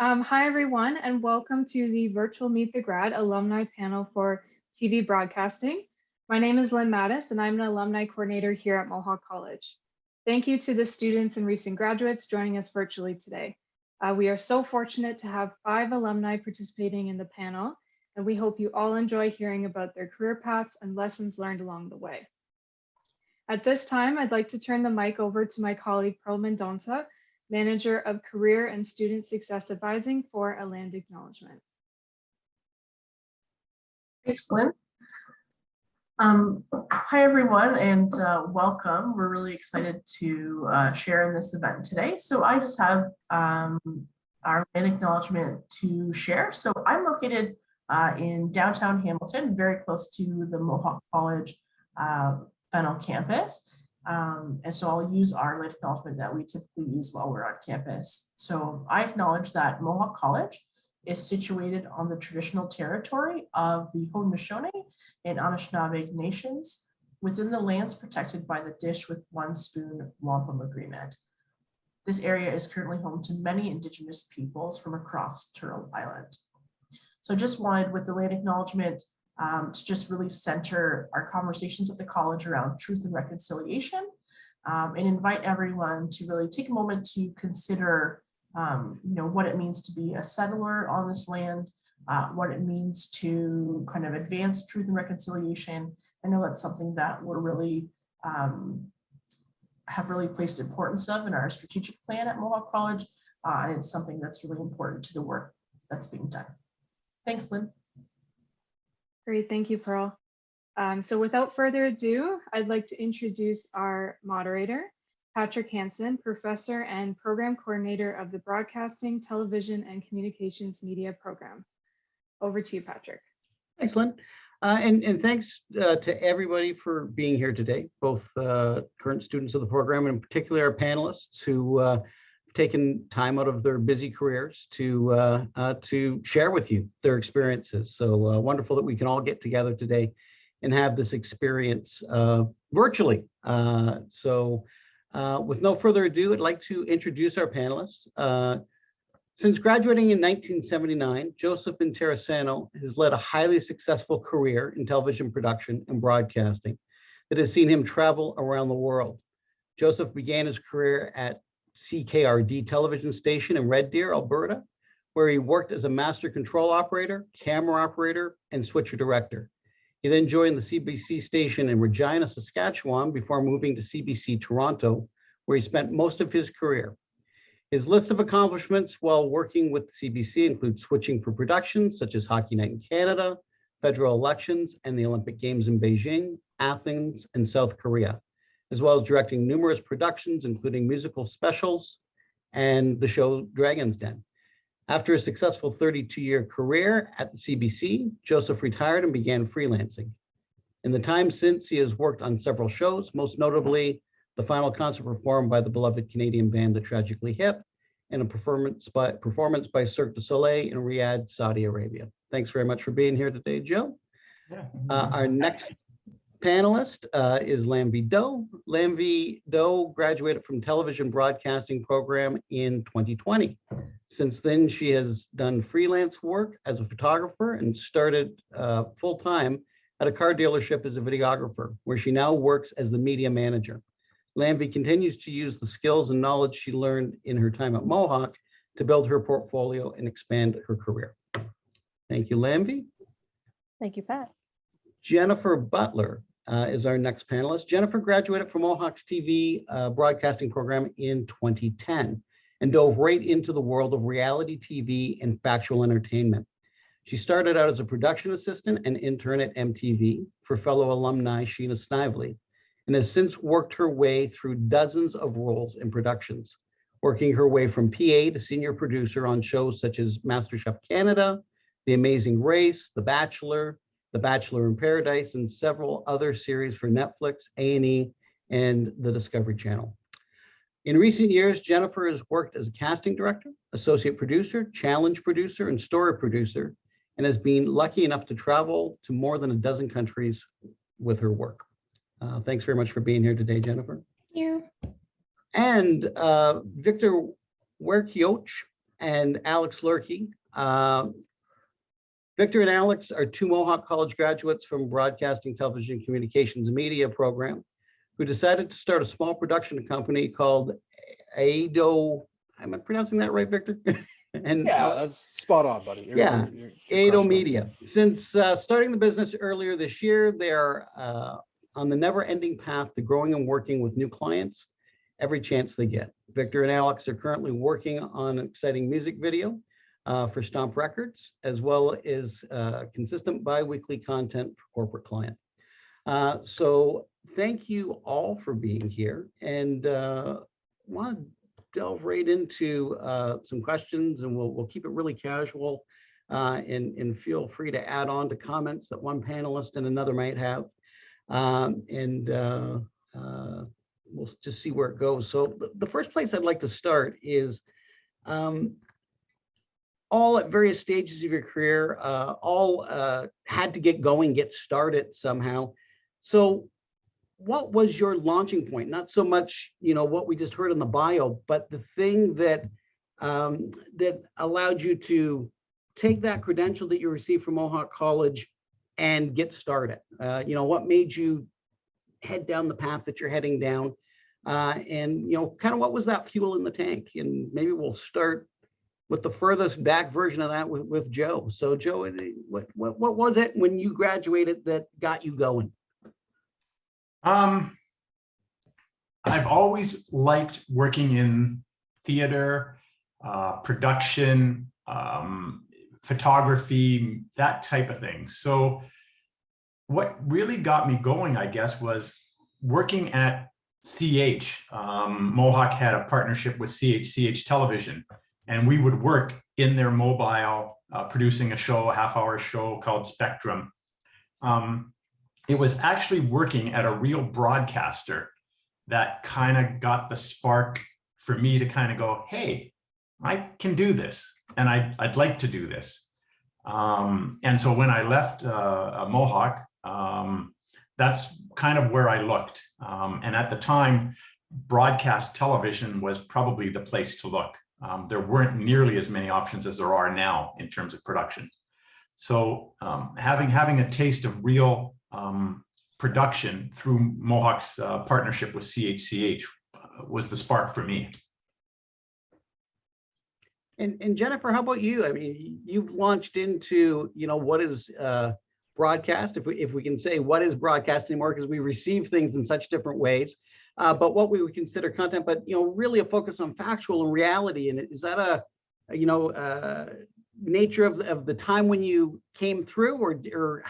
Hi, everyone, and welcome to the virtual Meet the Grad alumni panel for TV broadcasting. My name is Lynn Mattis, and I'm an alumni coordinator here at Mohawk College. Thank you to the students and recent graduates joining us virtually today. We are so fortunate to have 5 alumni participating in the panel, and we hope you all enjoy hearing about their career paths and lessons learned along the way. At this time, I'd like to turn the mic over to my colleague, Pearl Mendonça, Manager of Career and Student Success Advising for a land acknowledgement. Thanks, Lynn. Hi, everyone, and welcome. We're really excited to share in this event today. So I just have our land acknowledgement to share. So I'm located in downtown Hamilton, very close to the Mohawk College Fennel campus. And so I'll use our land acknowledgement that we typically use while we're on campus. So I acknowledge that Mohawk College is situated on the traditional territory of the Haudenosaunee and Anishinaabe nations within the lands protected by the Dish with One Spoon Wampum Agreement. This area is currently home to many Indigenous peoples from across Turtle Island. So I just wanted, with the land acknowledgement, to just really center our conversations at the college around truth and reconciliation, and invite everyone to really take a moment to consider what it means to be a settler on this land, what it means to kind of advance truth and reconciliation. I know that's something that we're really have really placed importance of in our strategic plan at Mohawk College, and it's something that's really important to the work that's being done. Thanks, Lynn. Great, thank you, Pearl. So without further ado, I'd like to introduce our moderator, Patrick Hansen, Professor and Program Coordinator of the Broadcasting, Television, and Communications Media Program. Over to you, Patrick. Thanks, Lynn. And thanks to everybody for being here today, both current students of the program and in particular our panelists who have taken time out of their busy careers to share with you their experiences. So wonderful that we can all get together today and have this experience virtually. With no further ado, I'd like to introduce our panelists. Since graduating in 1979, Joseph Interessano has led a highly successful career in television production and broadcasting that has seen him travel around the world. Joseph began his career at CKRD television station in Red Deer, Alberta, where he worked as a master control operator, camera operator, and switcher director. He then joined the CBC station in Regina, Saskatchewan, before moving to CBC Toronto, where he spent most of his career. His list of accomplishments while working with CBC include switching for productions such as Hockey Night in Canada, federal elections, and the Olympic Games in Beijing, Athens, and South Korea, as well as directing numerous productions, including musical specials and the show Dragon's Den. After a successful 32-year career at the CBC, Joseph retired and began freelancing. In the time since, he has worked on several shows, most notably the final concert performed by the beloved Canadian band The Tragically Hip, and a performance by Cirque du Soleil in Riyadh, Saudi Arabia. Thanks very much for being here today, Joe. Yeah. Our next panelist is Lambie Doe. Lambie Doe graduated from television broadcasting program in 2020. Since then, she has done freelance work as a photographer and started full-time at a car dealership as a videographer, where she now works as the media manager. Lambie continues to use the skills and knowledge she learned in her time at Mohawk to build her portfolio and expand her career. Thank you, Lambie. Thank you, Pat. Jennifer Butler is our next panelist. Jennifer graduated from Mohawk's TV broadcasting program in 2010 and dove right into the world of reality TV and factual entertainment. She started out as a production assistant and intern at MTV for fellow alumni Sheena Snively, and has since worked her way through dozens of roles in productions, working her way from PA to senior producer on shows such as MasterChef Canada, The Amazing Race, The Bachelor in Paradise, and several other series for Netflix, A&E, and the Discovery Channel. In recent years, Jennifer has worked as a casting director, associate producer, challenge producer, and story producer, and has been lucky enough to travel to more than a dozen countries with her work. Thanks very much for being here today, Jennifer. Thank you. And Victor Werkioch and Alex Lurkey. Victor and Alex are two Mohawk College graduates from Broadcasting, Television, Communications, and Media program who decided to start a small production company called Ado. Am I pronouncing that right, Victor? And yeah, that's spot on, buddy. Yeah, you're Ado crushing it. Media. Since starting the business earlier this year, they're on the never-ending path to growing and working with new clients every chance they get. Victor and Alex are currently working on an exciting music video for Stomp Records, as well as consistent bi-weekly content for corporate client. So thank you all for being here, and want to delve right into some questions, and we'll keep it really casual, and feel free to add on to comments that one panelist and another might have, and we'll just see where it goes. So the first place I'd like to start is all at various stages of your career, all had to get going, get started somehow. So what was your launching point? Not so much, what we just heard in the bio, but the thing that that allowed you to take that credential that you received from Mohawk College and get started. What made you head down the path that you're heading down, and kind of what was that fuel in the tank? And maybe we'll start with the furthest back version of that with Joe. So Joe, what was it when you graduated that got you going? I've always liked working in theater, production, photography, that type of thing. So what really got me going, I guess, was working at CH. Mohawk had a partnership with CH Television, and we would work in their mobile, producing a show, a half-hour show called Spectrum. It was actually working at a real broadcaster that kind of got the spark for me to kind of go, hey, I can do this, and I'd like to do this. And so when I left Mohawk, that's kind of where I looked. And at the time, broadcast television was probably the place to look. There weren't nearly as many options as there are now in terms of production. So having a taste of real production through Mohawk's partnership with CHCH was the spark for me. And Jennifer, how about you? I mean, you've launched into, what is broadcast, if we can say what is broadcast anymore, because we receive things in such different ways, but what we would consider content, but, really a focus on factual and reality. And is that a nature of the time when you came through, or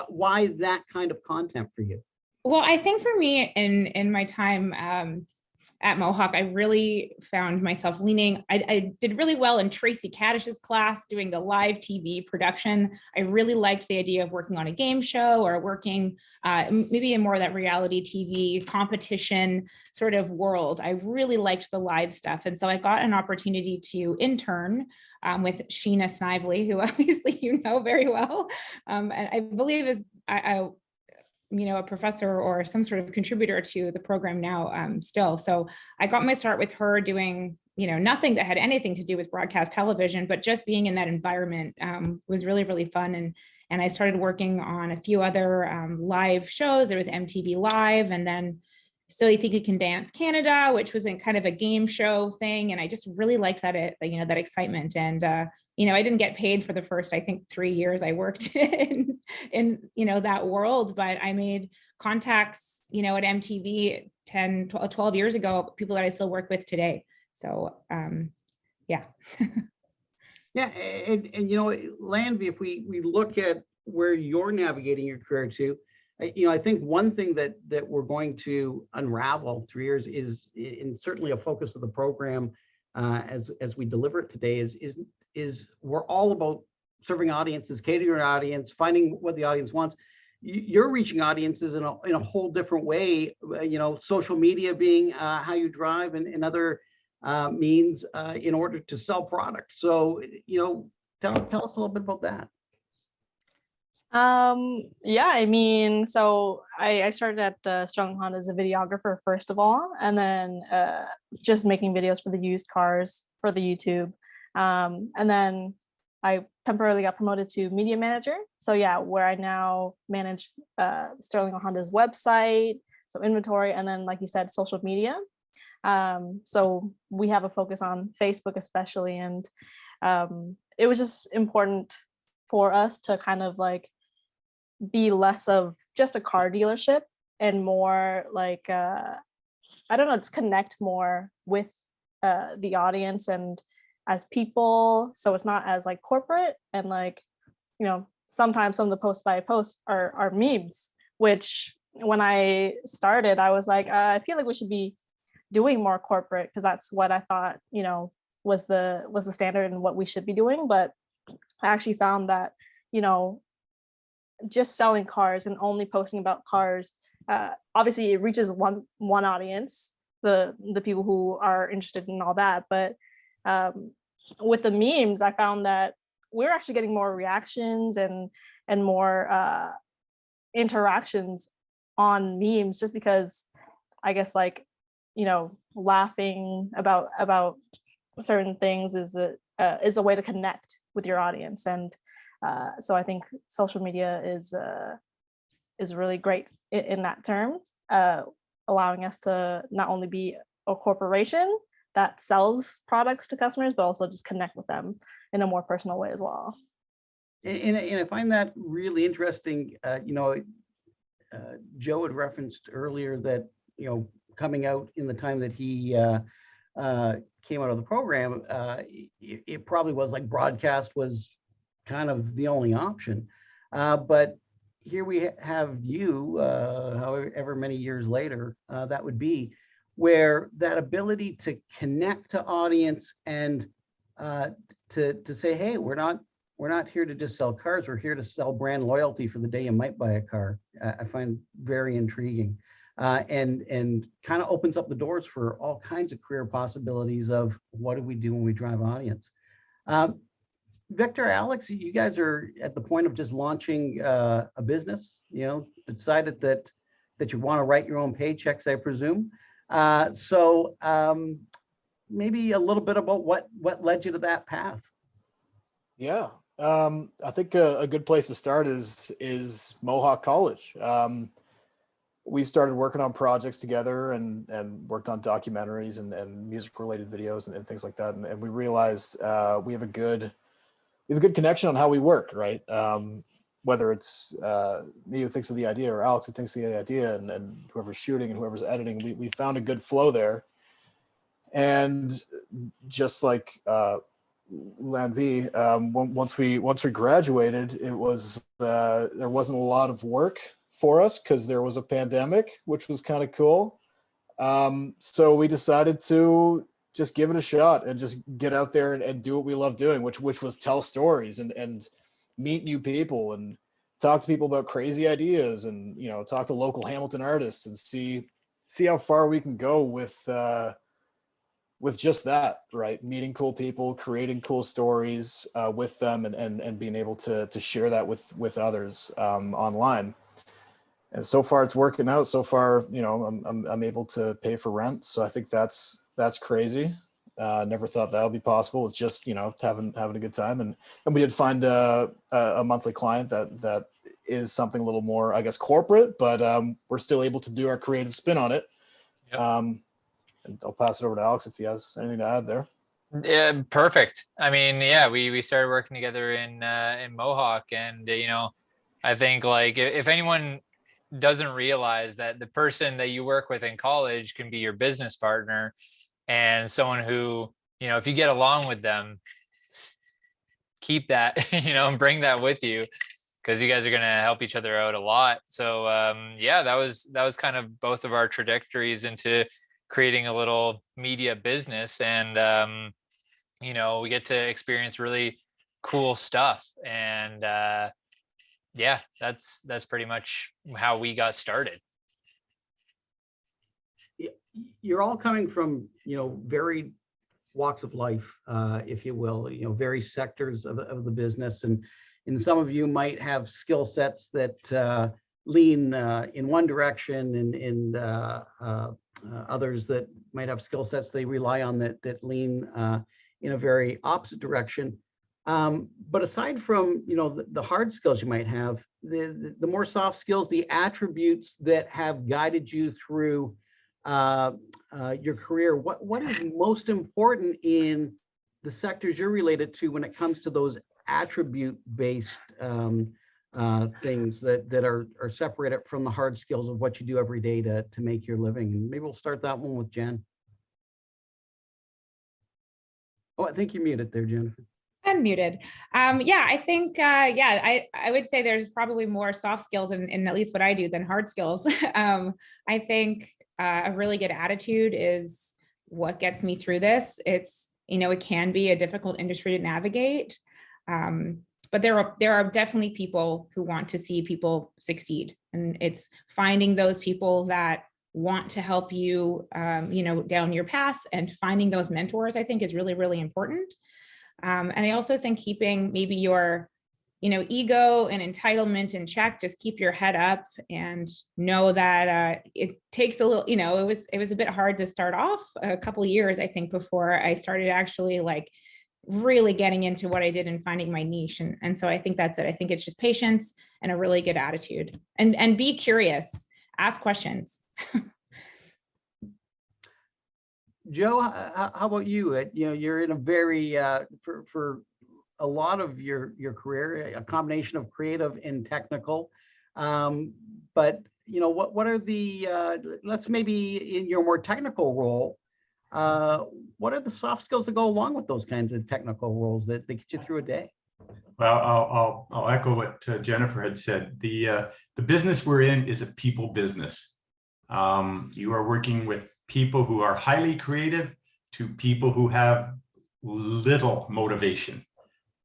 why that kind of content for you? Well, I think for me in my time at Mohawk, I really found myself leaning. I did really well in Tracy Caddish's class doing the live TV production. I really liked the idea of working on a game show or working maybe in more of that reality TV competition sort of world. I really liked the live stuff. And so I got an opportunity to intern with Sheena Snively, who obviously you know very well. And I believe is a professor or some sort of contributor to the program now still. So I got my start with her doing, nothing that had anything to do with broadcast television, but just being in that environment was really, really fun. And I started working on a few other live shows. There was MTV Live, and then So You Think You Can Dance Canada, which was in kind of a game show thing. And I just really liked that, that excitement. And, I didn't get paid for the first, I think, 3 years I worked in that world, but I made contacts, at MTV 10, 12 years ago, people that I still work with today. So, yeah. Yeah, and Lambie, if we look at where you're navigating your career to, I think one thing that we're going to unravel through years is, and certainly a focus of the program as we deliver it today, is we're all about serving audiences, catering an audience, finding what the audience wants. You're reaching audiences in a whole different way. Social media being how you drive, and other means in order to sell products. So tell us a little bit about that. Yeah, so I started at Strong Honda as a videographer first of all, and then just making videos for the used cars for the YouTube. And then I temporarily got promoted to media manager. So yeah, where I now manage Sterling Honda's website, so inventory, and then like you said, social media. So we have a focus on Facebook especially, and it was just important for us to kind of like be less of just a car dealership and more like I don't know, just connect more with the audience and as people, so it's not as like corporate. And like, you know, sometimes some of the posts that I post are memes, which when I started I was like, I feel like we should be doing more corporate, because that's what I thought, you know, was the standard and what we should be doing. But I actually found that, you know, just selling cars and only posting about cars, obviously it reaches one audience, the people who are interested in all that. But with the memes, I found that we're actually getting more reactions and more interactions on memes, just because I guess, like, you know, laughing about certain things is a way to connect with your audience. And so I think social media is really great in that term, allowing us to not only be a corporation that sells products to customers, but also just connect with them in a more personal way as well. And I find that really interesting. You know, Joe had referenced earlier that, you know, coming out in the time that he came out of the program, it probably was like broadcast was kind of the only option. But here we have you, however many years later that would be, where that ability to connect to audience and to say, hey, we're not here to just sell cars. We're here to sell brand loyalty for the day you might buy a car. I find very intriguing, and kind of opens up the doors for all kinds of career possibilities of what do we do when we drive audience. Victor, Alex, you guys are at the point of just launching a business. You know, decided that you want to write your own paychecks, I presume. So maybe a little bit about what led you to that path. Yeah, I think a good place to start is Mohawk College. We started working on projects together and worked on documentaries and music related videos and things like that. And we realized we have a good connection on how we work, right? Whether it's me who thinks of the idea or Alex who thinks of the idea, and whoever's shooting and whoever's editing, we found a good flow there. And just like Lambie, once we graduated, it was there wasn't a lot of work for us because there was a pandemic, which was kind of cool. So we decided to just give it a shot and just get out there and do what we love doing, which was tell stories and meet new people and talk to people about crazy ideas, and, you know, talk to local Hamilton artists and see how far we can go with just that, right? Meeting cool people, creating cool stories with them, and being able to share that with others online. And so far it's working out. So far, you know, I'm able to pay for rent. So I think that's crazy. Never thought that would be possible. It's just, you know, having a good time. And we did find a monthly client that is something a little more, I guess, corporate, but we're still able to do our creative spin on it. Yep. And I'll pass it over to Alex if he has anything to add there. Yeah, perfect. I mean, yeah, we started working together in Mohawk, and you know, I think, like, if anyone doesn't realize that the person that you work with in college can be your business partner, and someone who, you know, if you get along with them, keep that, you know, and bring that with you, because you guys are going to help each other out a lot. So yeah, that was kind of both of our trajectories into creating a little media business. And you know, we get to experience really cool stuff. And yeah, that's pretty much how we got started. You're all coming from, you know, varied walks of life, if you will, you know, various sectors of the business. And some of you might have skill sets that lean in one direction, and others that might have skill sets they rely on that lean in a very opposite direction. But aside from, the hard skills you might have, the more soft skills, the attributes that have guided you through your career, what is most important in the sectors you're related to when it comes to those attribute-based things that are separated from the hard skills of what you do every day to make your living? And maybe we'll start that one with Jen. Oh, I think you're muted there, Jennifer. Unmuted. Yeah, I think, I would say there's probably more soft skills in at least what I do than hard skills. I think a really good attitude is what gets me through this. It's, it can be a difficult industry to navigate, but there are definitely people who want to see people succeed. And it's finding those people that want to help you, down your path, and finding those mentors, I think, is really, really important. And I also think keeping maybe your, ego and entitlement in check. Just keep your head up and know that it takes a little, it was a bit hard to start off, a couple of years, I think, before I started actually like really getting into what I did and finding my niche. And so I think that's it. I think it's just patience and a really good attitude, and be curious, ask questions. Joe, how about you? You're in a very, for a lot of your career, a combination of creative and technical. But, what are the, let's maybe in your more technical role, what are the soft skills that go along with those kinds of technical roles that get you through a day? Well, I'll echo what Jennifer had said. The business we're in is a people business. You are working with people who are highly creative to people who have little motivation.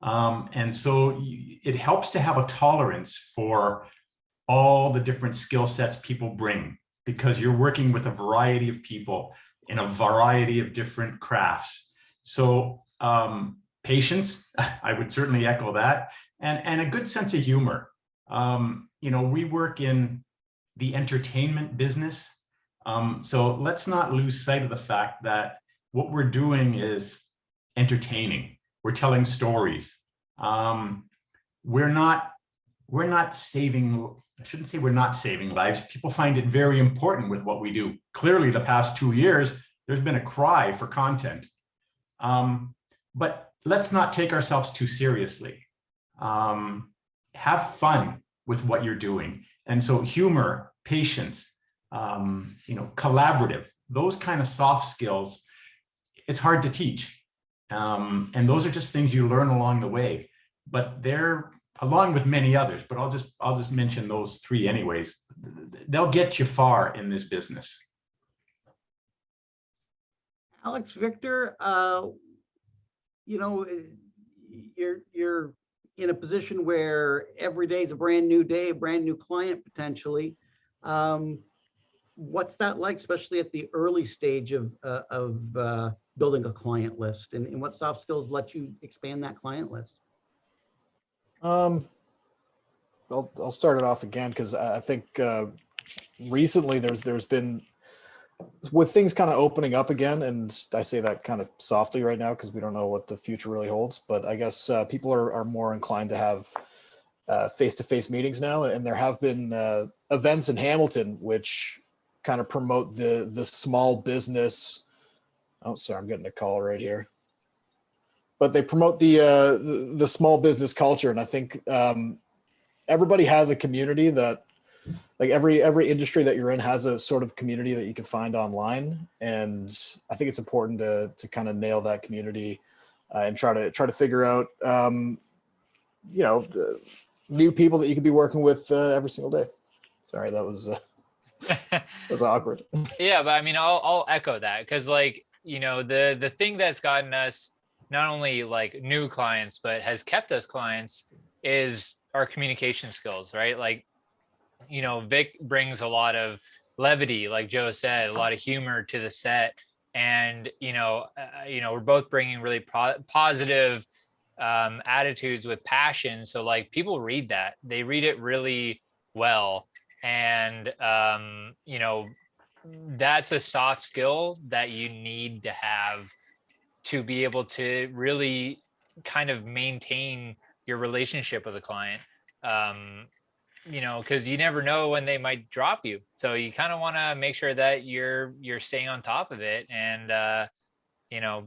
And so it helps to have a tolerance for all the different skill sets people bring, because you're working with a variety of people in a variety of different crafts. So patience, I would certainly echo that, and a good sense of humor. We work in the entertainment business. So let's not lose sight of the fact that what we're doing is entertaining. We're telling stories. We're not saving, I shouldn't say we're not saving lives. People find it very important with what we do. Clearly, the past 2 years, there's been a cry for content. But let's not take ourselves too seriously. Have fun with what you're doing. And so humor, patience, collaborative, those kind of soft skills, it's hard to teach. And those are just things you learn along the way, but they're, along with many others, but I'll just mention those three anyways. They'll get you far in this business. Alex, Victor, you're in a position where every day is a brand new day, a brand new client potentially. What's that like, especially at the early stage of building a client list, and what soft skills let you expand that client list? I'll start it off again, because I think recently there's been, with things kind of opening up again, and I say that kind of softly right now because we don't know what the future really holds, but I guess people are more inclined to have face-to-face meetings now, and there have been events in Hamilton which kind of promote the small business. Oh, sorry, I'm getting a call right here. But they promote the small business culture, and I think everybody has a community that, like every industry that you're in has a sort of community that you can find online, and I think it's important to kind of nail that community and try to figure out new people that you could be working with every single day. Sorry, that was awkward. Yeah, but I mean, I'll echo that, because the thing that's gotten us not only like new clients, but has kept us clients is our communication skills, right? Vic brings a lot of levity, like Joe said, a lot of humor to the set. And, we're both bringing really positive attitudes with passion. So people read that, they read it really well. And, that's a soft skill that you need to have to be able to really kind of maintain your relationship with a client. You know, because you never know when they might drop you. So you kind of want to make sure that you're staying on top of it. And you know,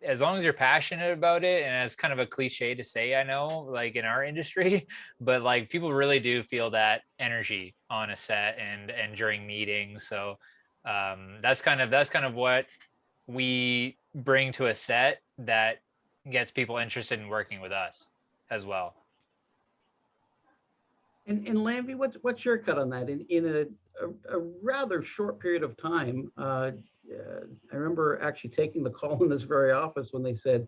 as long as you're passionate about it, and it's kind of a cliche to say, I know, like in our industry, but like people really do feel that energy on a set and during meetings. So that's kind of what we bring to a set that gets people interested in working with us as well. And Lambie, what's your cut on that? In a rather short period of time, I remember actually taking the call in this very office when they said,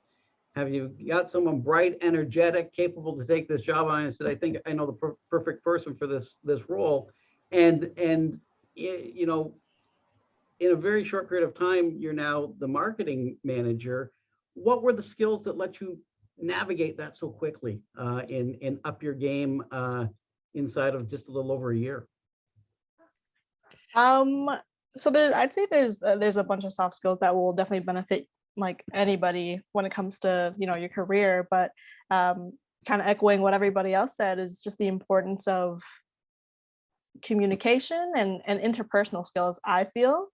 "Have you got someone bright, energetic, capable to take this job on?" I said, "I think I know the perfect person for this role." And you know, in a very short period of time, you're now the marketing manager. What were the skills that let you navigate that so quickly and up your game inside of just a little over a year? So I'd say there's a bunch of soft skills that will definitely benefit like anybody when it comes to, you know, your career, but kind of echoing what everybody else said is just the importance of communication and interpersonal skills, I feel.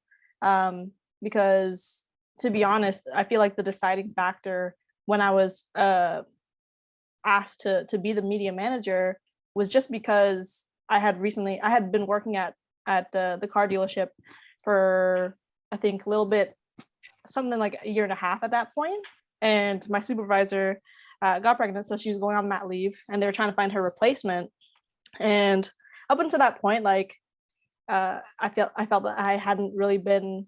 Because to be honest, I feel like the deciding factor when I was asked to be the media manager was just because I had been working at the car dealership for, I think, a little bit, something like a year and a half at that point. And my supervisor got pregnant, so she was going on mat leave, and they were trying to find her replacement. And up until that point, like I felt that I hadn't really been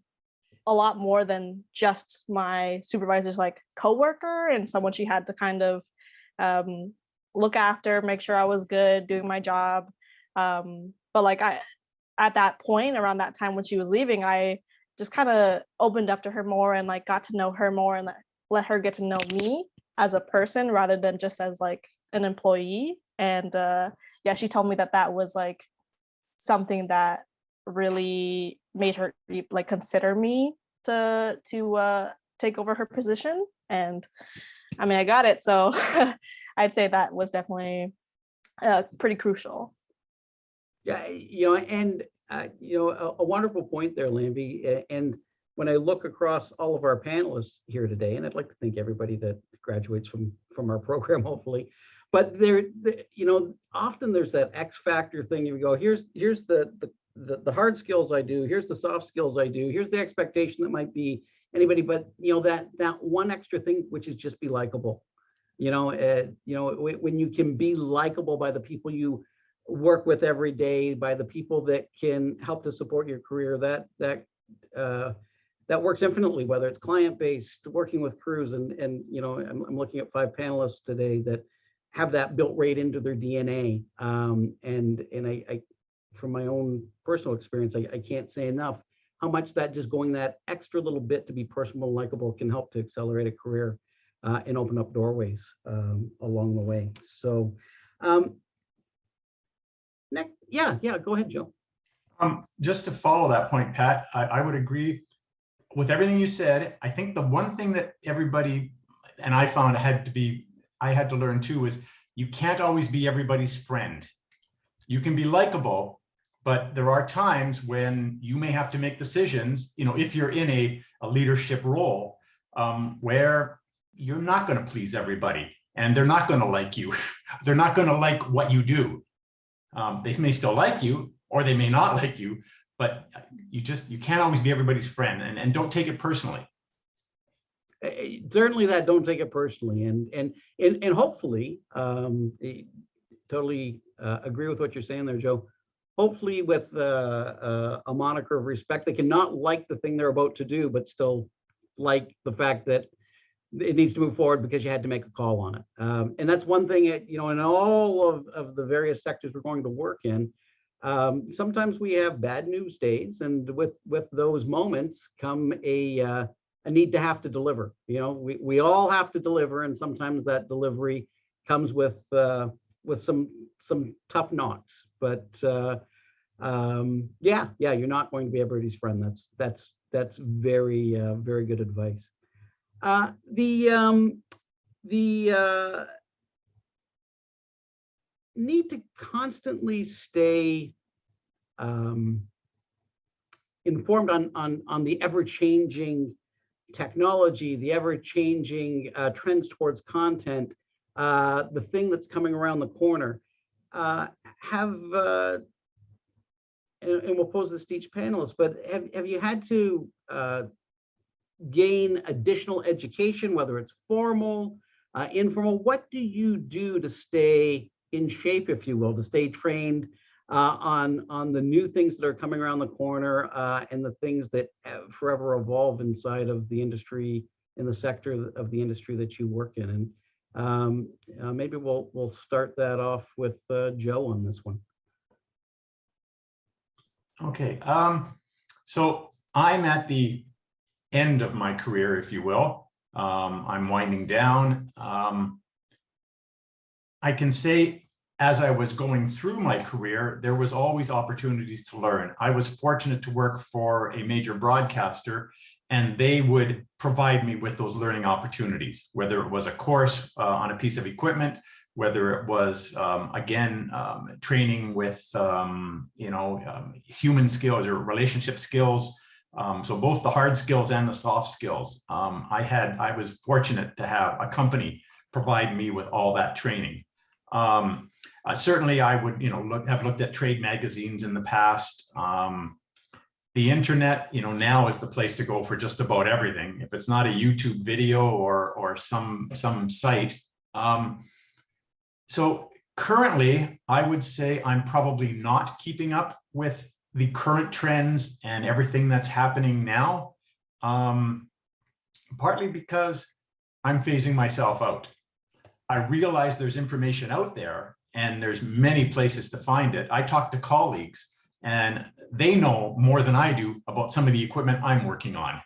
a lot more than just my supervisor's like coworker and someone she had to kind of look after, make sure I was good, doing my job. But like at that point, around that time when she was leaving, I just kind of opened up to her more and like got to know her more and let her get to know me as a person rather than just as like an employee. And yeah, she told me that was like something that really made her like consider me to take over her position. And I mean, I got it, so I'd say that was definitely pretty crucial. Yeah, you know, and you know, a wonderful point there, Lambie. And when I look across all of our panelists here today, and I'd like to thank everybody that graduates from our program, hopefully, but you know, often there's that X factor thing. You go, here's the hard skills I do, here's the soft skills I do, here's the expectation that might be anybody, but you know, that one extra thing, which is just be likable. You know, when you can be likable by the people you work with every day, by the people that can help to support your career, that works infinitely, whether it's client-based, working with crews, and you know, I'm looking at 5 panelists today that have that built right into their DNA. And I from my own personal experience, I can't say enough how much that just going that extra little bit to be personal and likable can help to accelerate a career and open up doorways along the way. So next, yeah, go ahead, Joe. Just to follow that point, Pat, I would agree with everything you said. I think the one thing that everybody, and I found I had to learn too, is you can't always be everybody's friend. You can be likable, but there are times when you may have to make decisions, you know, if you're in a leadership role where you're not going to please everybody and they're not going to like you. They're not going to like what you do. They may still like you or they may not like you, but you can't always be everybody's friend, and don't take it personally. Certainly that, don't take it personally. And hopefully, totally agree with what you're saying there, Joe. Hopefully with a moniker of respect, they cannot like the thing they're about to do, but still like the fact that it needs to move forward because you had to make a call on it. And that's one thing, you know, in all of the various sectors we're going to work in, sometimes we have bad news days, and with those moments come a need to have to deliver. You know, we all have to deliver, and sometimes that delivery comes with some tough knocks. But yeah, you're not going to be everybody's friend. That's very very good advice. The need to constantly stay informed on the ever-changing technology, the ever-changing trends towards content, the thing that's coming around the corner. And we'll pose this to each panelist, but have you had to gain additional education, whether it's formal, informal? What do you do to stay in shape, if you will, to stay trained on the new things that are coming around the corner and the things that forever evolve inside of the industry, in the sector of the industry that you work in? And maybe we'll start that off with Joe on this one. Okay, so I'm at the end of my career, if you will. I'm winding down. I can say, as I was going through my career, there was always opportunities to learn. I was fortunate to work for a major broadcaster, and they would provide me with those learning opportunities, whether it was a course on a piece of equipment, whether it was, training with, human skills or relationship skills. So both the hard skills and the soft skills. I was fortunate to have a company provide me with all that training. Certainly I would, have looked at trade magazines in the past. The internet, now is the place to go for just about everything. If it's not a YouTube video or some site. So currently, I would say I'm probably not keeping up with the current trends and everything that's happening now, partly because I'm phasing myself out. I realize there's information out there and there's many places to find it. I talk to colleagues and they know more than I do about some of the equipment I'm working on.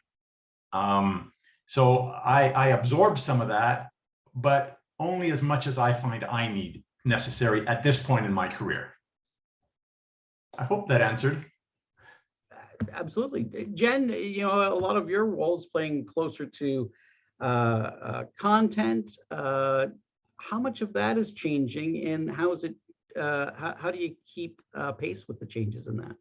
So I absorb some of that, but only as much as I find I need necessary at this point in my career. I hope that answered. Absolutely. Jen, a lot of your roles playing closer to content. How much of that is changing, and how is it? How do you keep pace with the changes in that?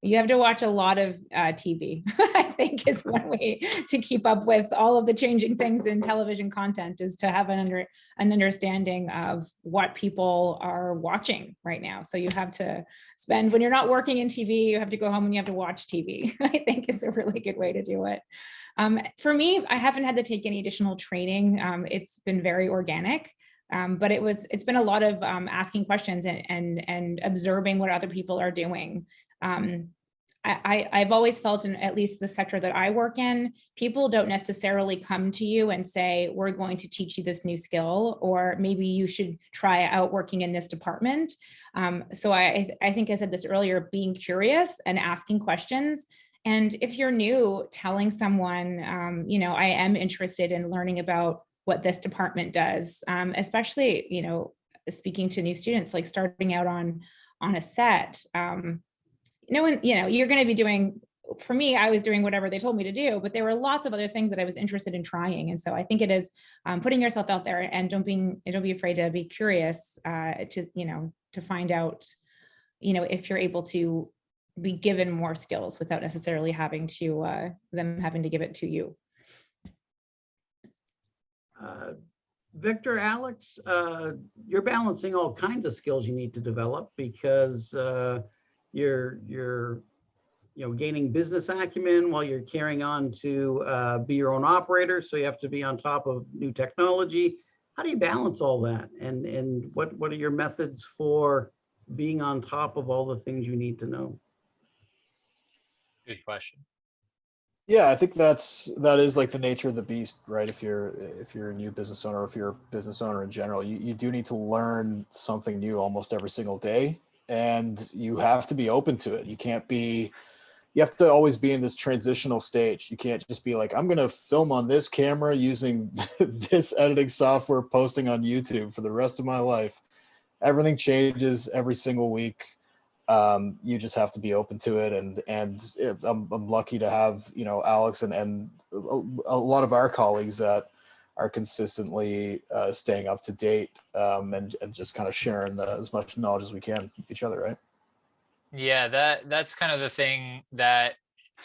You have to watch a lot of TV, I think, is one way to keep up with all of the changing things in television content, is to have an understanding of what people are watching right now. So you have to spend, when you're not working in TV, you have to go home and you have to watch TV, I think is a really good way to do it. For me, I haven't had to take any additional training. It's been very organic. But it's been a lot of asking questions and observing what other people are doing. I've always felt, in at least the sector that I work in, people don't necessarily come to you and say, we're going to teach you this new skill, or maybe you should try out working in this department. So I think I said this earlier, being curious and asking questions. And if you're new, telling someone, I am interested in learning about what this department does, especially, speaking to new students, like starting out on a set. You're going to be doing, for me, I was doing whatever they told me to do, but there were lots of other things that I was interested in trying. And so I think it is putting yourself out there, and don't be afraid to be curious, to find out, if you're able to be given more skills without necessarily having to them having to give it to you. Victor, Alex, you're balancing all kinds of skills you need to develop, because you're gaining business acumen while you're carrying on to be your own operator. So you have to be on top of new technology. How do you balance all that? And what are your methods for being on top of all the things you need to know? Good question. Yeah, I think that is like the nature of the beast, right? If you're a new business owner, or if you're a business owner in general, you do need to learn something new almost every single day, and you have to be open to it. You have to always be in this transitional stage. You can't just be like, I'm going to film on this camera using this editing software, posting on YouTube for the rest of my life. Everything changes every single week. You just have to be open to it, and I'm lucky to have, you know, Alex and a lot of our colleagues that are consistently staying up to date, and just kind of sharing as much knowledge as we can with each other, right? Yeah, that's kind of the thing that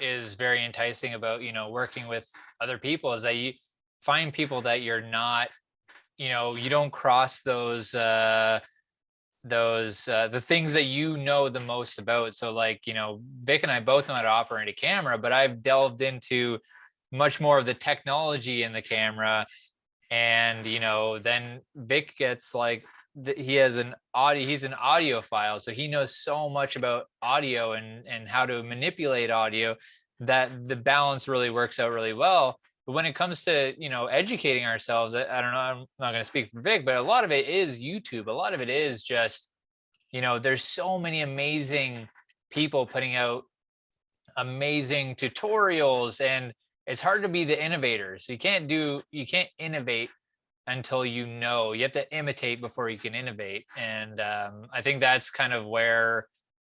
is very enticing about, you know, working with other people, is that you find people that you're not, you know, you don't cross those the things that you know the most about. So like, you know, Vic and I both know how to operate a camera, but I've delved into much more of the technology in the camera. And, you know, then Vic gets like, he's an audiophile, so he knows so much about audio and how to manipulate audio, that the balance really works out really well. But when it comes to, you know, educating ourselves, I don't know, I'm not going to speak for Vic, but a lot of it is YouTube. A lot of it is just, you know, there's so many amazing people putting out amazing tutorials, and it's hard to be the innovator. So you can't innovate until you know. You have to imitate before you can innovate. And I think that's kind of where,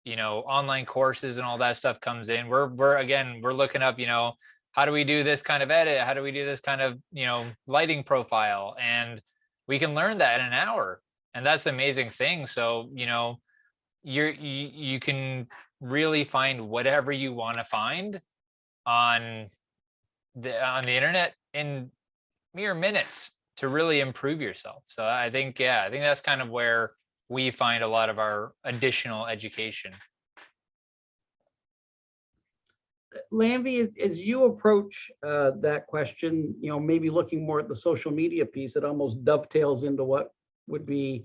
you know, online courses and all that stuff comes in. We're looking up, you know, how do we do this kind of edit? How do we do this kind of, you know, lighting profile? And we can learn that in an hour. And that's an amazing thing. So, you know, you can really find whatever you want to find on the internet in mere minutes to really improve yourself. So I think that's kind of where we find a lot of our additional education. Lambie, as you approach that question, you know, maybe looking more at the social media piece, it almost dovetails into what would be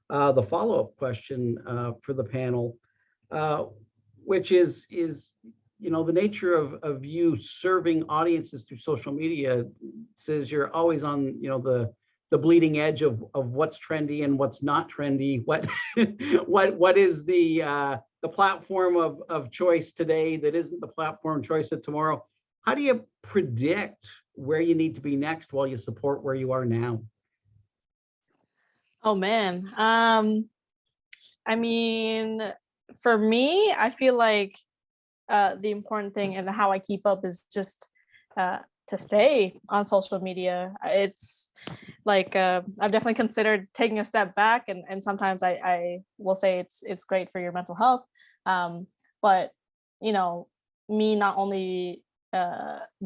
the follow-up question for the panel, which is, you know, the nature of you serving audiences through social media says you're always on, you know, the bleeding edge of what's trendy and what's not trendy. What is the platform of choice today that isn't the platform choice of tomorrow? How do you predict where you need to be next while you support where you are now? Oh man. I mean, for me, I feel like the important thing and how I keep up is just to stay on social media. It's like I've definitely considered taking a step back, and sometimes I will say it's great for your mental health. But you know, me not only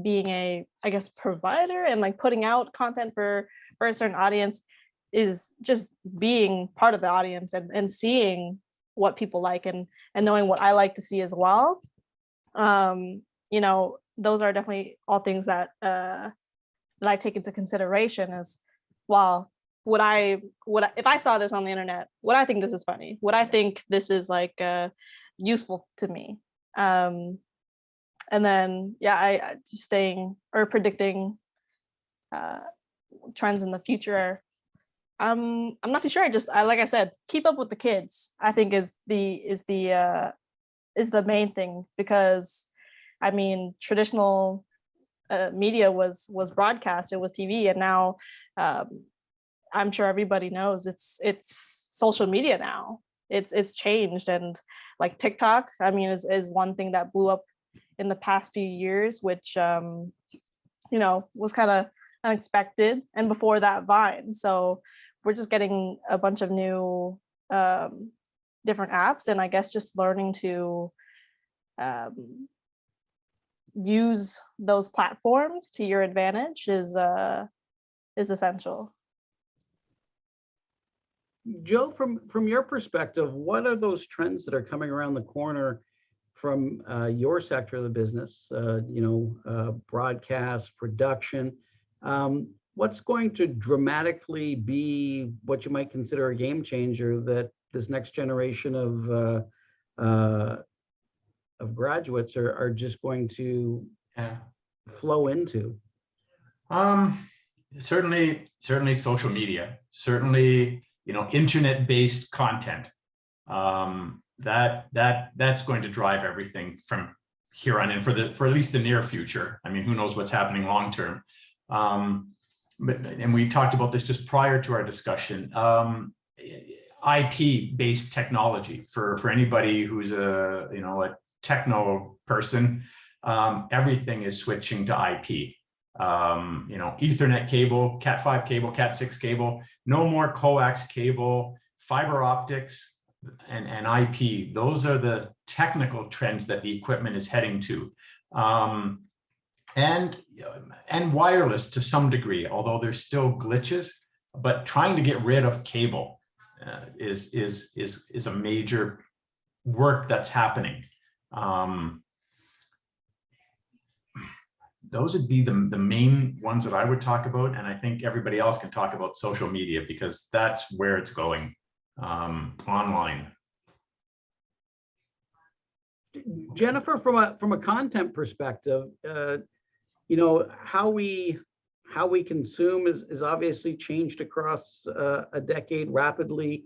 being a, I guess, provider and like putting out content for a certain audience, is just being part of the audience and seeing what people like and knowing what I like to see as well. You know, those are definitely all things that that I take into consideration. Is, well, if I saw this on the internet, would I think this is funny? Would I think this is like useful to me? And then I just staying or predicting trends in the future. I'm not too sure. I like I said, keep up with the kids, I think is the main thing, because I mean, traditional media was broadcast, it was TV, and now I'm sure everybody knows it's social media now. It's changed, and like TikTok, I mean, is one thing that blew up in the past few years, which you know, was kind of unexpected, and before that, Vine. So we're just getting a bunch of new different apps, and I guess just learning to use those platforms to your advantage is essential. Joe, from your perspective, what are those trends that are coming around the corner from your sector of the business? You know, broadcast, production. What's going to dramatically be what you might consider a game changer that this next generation of graduates are just going to flow into? Certainly social media, certainly, you know, internet-based content. That's going to drive everything from here on in for at least the near future. I mean, who knows what's happening long term. And we talked about this just prior to our discussion. IP-based technology for anybody who's a techno person. Everything is switching to IP. Ethernet cable, Cat5 cable, Cat6 cable, no more coax cable, fiber optics, and IP. Those are the technical trends that the equipment is heading to. And wireless to some degree, although there's still glitches, but trying to get rid of cable is a major work that's happening. Those would be the main ones that I would talk about. And I think everybody else can talk about social media because that's where it's going, online. Jennifer, from a content perspective, how we consume is obviously changed across a decade rapidly.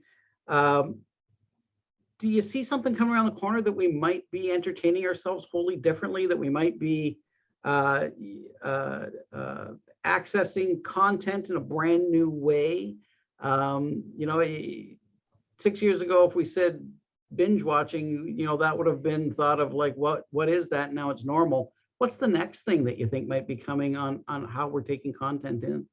Do you see something coming around the corner that we might be entertaining ourselves wholly differently, that we might be accessing content in a brand new way? 6 years ago, if we said binge watching, that would have been thought of like, what is that? Now it's normal. What's the next thing that you think might be coming on how we're taking content in?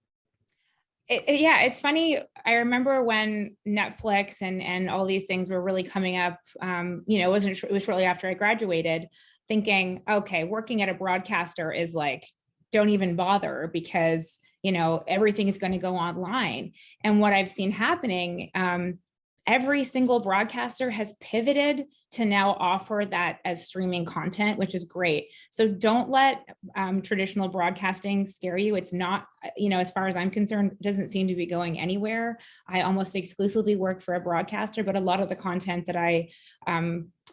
Yeah, it's funny. I remember when Netflix and all these things were really coming up, it was shortly after I graduated, thinking, okay, working at a broadcaster is like, don't even bother because, everything is going to go online. And what I've seen happening, every single broadcaster has pivoted to now offer that as streaming content, which is great. So don't let traditional broadcasting scare you. It's not, as far as I'm concerned, it doesn't seem to be going anywhere. I almost exclusively work for a broadcaster, but a lot of the content that I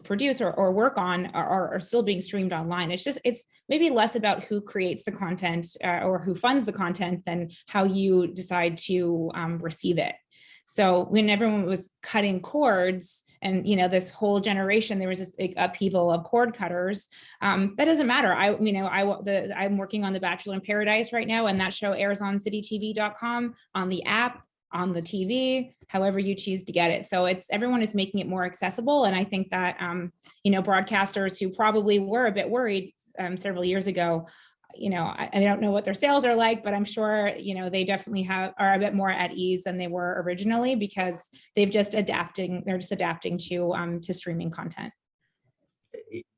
produce or work on are still being streamed online. It's maybe less about who creates the content or who funds the content than how you decide to receive it. So when everyone was cutting cords and, this whole generation, there was this big upheaval of cord cutters. That doesn't matter. I'm working on The Bachelor in Paradise right now, and that show airs on citytv.com, on the app, on the TV, however you choose to get it. So everyone is making it more accessible. And I think that, broadcasters who probably were a bit worried several years ago, I don't know what their sales are like, but I'm sure, they definitely are a bit more at ease than they were originally because they're just adapting to streaming content.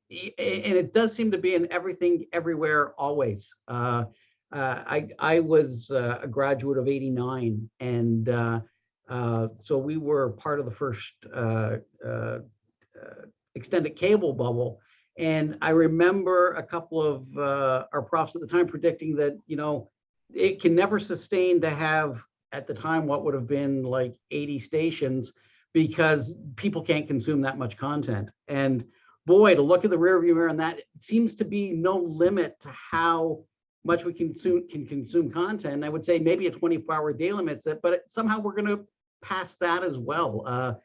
And it does seem to be in everything, everywhere, always. I was a graduate of '89, and so we were part of the first extended cable bubble. And I remember a couple of our profs at the time predicting that, it can never sustain to have at the time what would have been like 80 stations because people can't consume that much content. And boy, to look at the rearview mirror on that, it seems to be no limit to how much we can consume content. I would say maybe a 24-hour day limits it, but somehow we're going to pass that as well.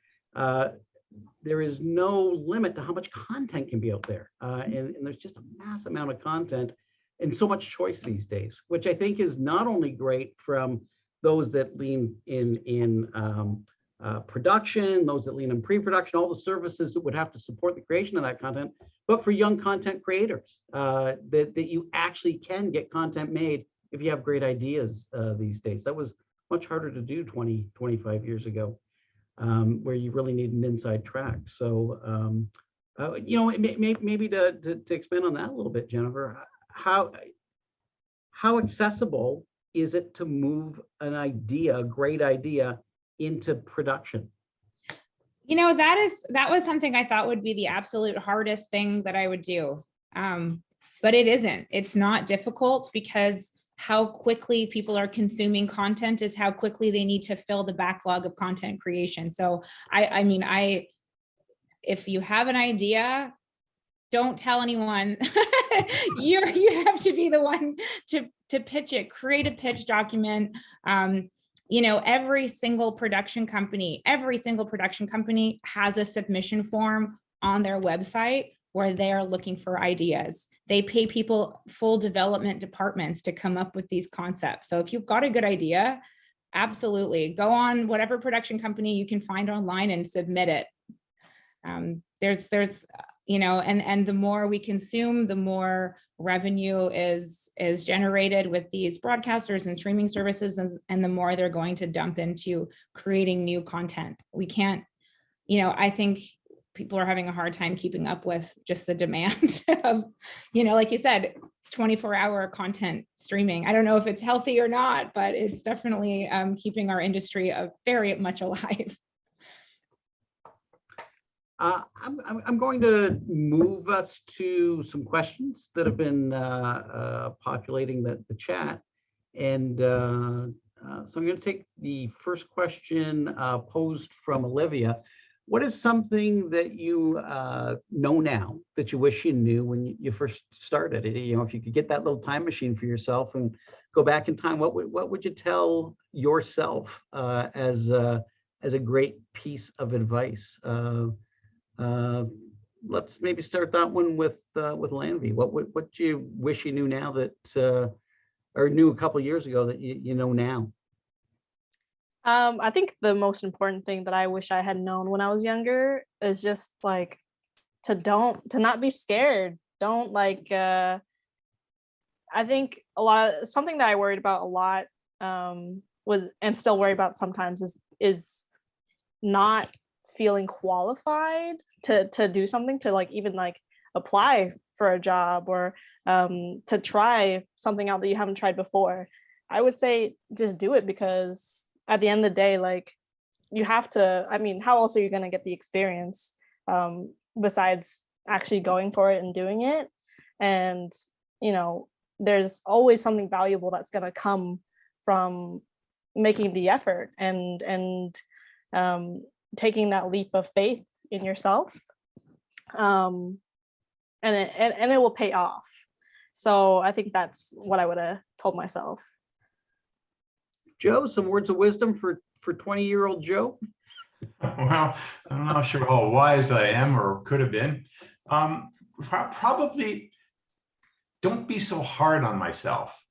There is no limit to how much content can be out there. And there's just a mass amount of content and so much choice these days, which I think is not only great from those that lean in production, those that lean in pre-production, all the services that would have to support the creation of that content, but for young content creators, that you actually can get content made if you have great ideas these days. That was much harder to do 20, 25 years ago. Where you really need an inside track. So, maybe to expand on that a little bit, Jennifer, how accessible is it to move a great idea into production? That was something I thought would be the absolute hardest thing that I would do. But it isn't. It's not difficult because how quickly people are consuming content is how quickly they need to fill the backlog of content creation. So if you have an idea, don't tell anyone. you have to be the one to pitch it, create a pitch document. Every single production company has a submission form on their website where they're looking for ideas. They pay people full development departments to come up with these concepts. So if you've got a good idea, Absolutely. Go on whatever production company you can find online and submit it. There's, and the more we consume, the more revenue is generated with these broadcasters and streaming services, and the more they're going to dump into creating new content. We can't, I think people are having a hard time keeping up with just the demand of, like you said, 24-hour content streaming. I don't know if it's healthy or not, but it's definitely keeping our industry very much alive. I'm going to move us to some questions that have been populating the chat. And so I'm going to take the first question posed from Olivia. What is something that you know now that you wish you knew when you first started? If you could get that little time machine for yourself and go back in time, what would you tell yourself as a great piece of advice? Let's maybe start that one with Lambie. What do you wish you knew now that, or knew a couple of years ago that you know now? I think the most important thing that I wish I had known when I was younger is just like to not be scared. Don't like I think something that I worried about a lot was, and still worry about sometimes, is not feeling qualified to do something, to like even like apply for a job or to try something out that you haven't tried before. I would say just do it, because at the end of the day, like you have to, I mean, how else are you going to get the experience besides actually going for it and doing it? And, there's always something valuable that's going to come from making the effort and taking that leap of faith in yourself. And it will pay off. So I think that's what I would have told myself. Joe, some words of wisdom for 20-year-old Joe? Well, I'm not sure how wise I am or could have been. Probably don't be so hard on myself.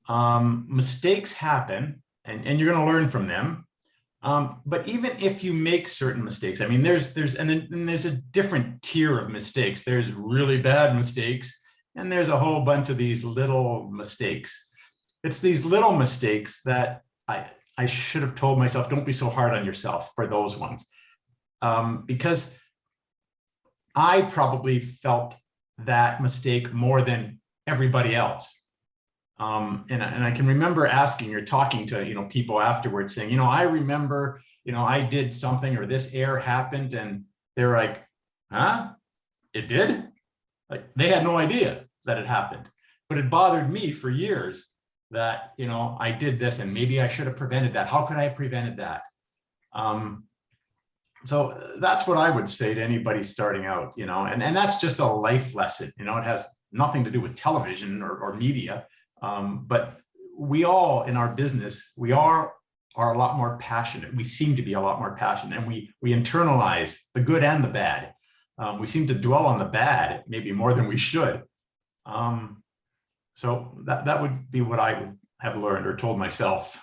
Mistakes happen and you're going to learn from them. But even if you make certain mistakes, I mean, there's a different tier of mistakes. There's really bad mistakes, and there's a whole bunch of these little mistakes. It's these little mistakes that I should have told myself, don't be so hard on yourself for those ones. Because I probably felt that mistake more than everybody else. And I can remember asking or talking to, people afterwards saying, I remember, I did something or this error happened, and they're like, huh? It did? Like they had no idea that it happened, but it bothered me for years that, I did this and maybe I should have prevented that. How could I have prevented that? So that's what I would say to anybody starting out, and that's just a life lesson. It has nothing to do with television or media. But we all in our business, we are a lot more passionate. We seem to be a lot more passionate, and we internalize the good and the bad. We seem to dwell on the bad maybe more than we should. So that would be what I would have learned or told myself.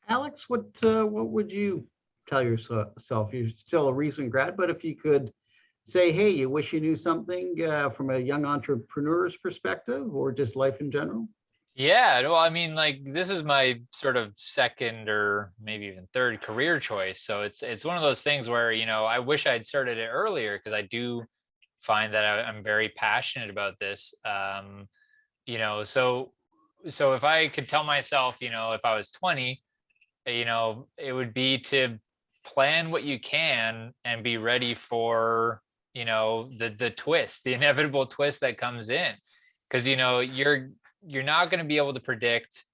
Alex, what would you tell yourself? You're still a recent grad, but if you could say, hey, you wish you knew something from a young entrepreneur's perspective, or just life in general? Yeah, well, I mean, like this is my sort of second or maybe even third career choice. So it's one of those things where, I wish I'd started it earlier, because I do find that I'm very passionate about this. So if I could tell myself, if I was 20, it would be to plan what you can and be ready for, the twist, the inevitable twist that comes in. Because, you're not going to be able to predict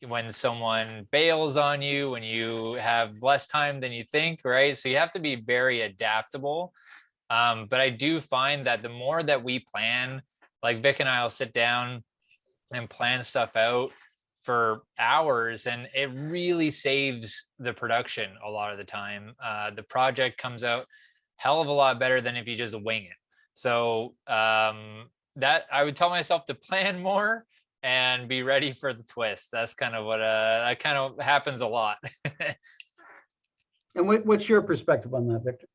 when someone bails on you, when you have less time than you think, right? So you have to be very adaptable. But I do find that the more that we plan, like Vic and I will sit down and plan stuff out for hours, and it really saves the production a lot of the time. The project comes out hell of a lot better than if you just wing it. So that I would tell myself to plan more and be ready for the twist. That's kind of what that kind of happens a lot. And what's your perspective on that, Victor?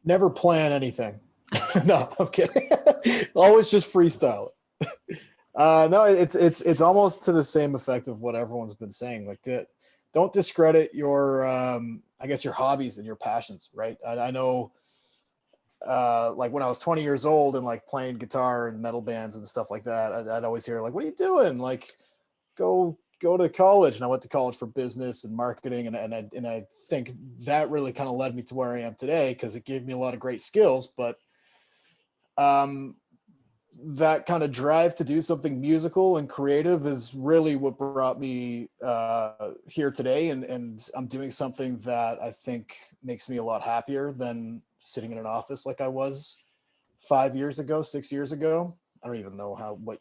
Never plan anything. No, I'm kidding. Always just freestyle it. No, it's almost to the same effect of what everyone's been saying. Like, don't discredit your, I guess, your hobbies and your passions, right? I know, like when I was 20 years old and like playing guitar and metal bands and stuff like that, I'd always hear like, "What are you doing? Like, go to college." And I went to college for business and marketing, and I think that really kind of led me to where I am today, because it gave me a lot of great skills. But that kind of drive to do something musical and creative is really what brought me here today, and I'm doing something that I think makes me a lot happier than sitting in an office like I was 5 years ago, 6 years ago. I don't even know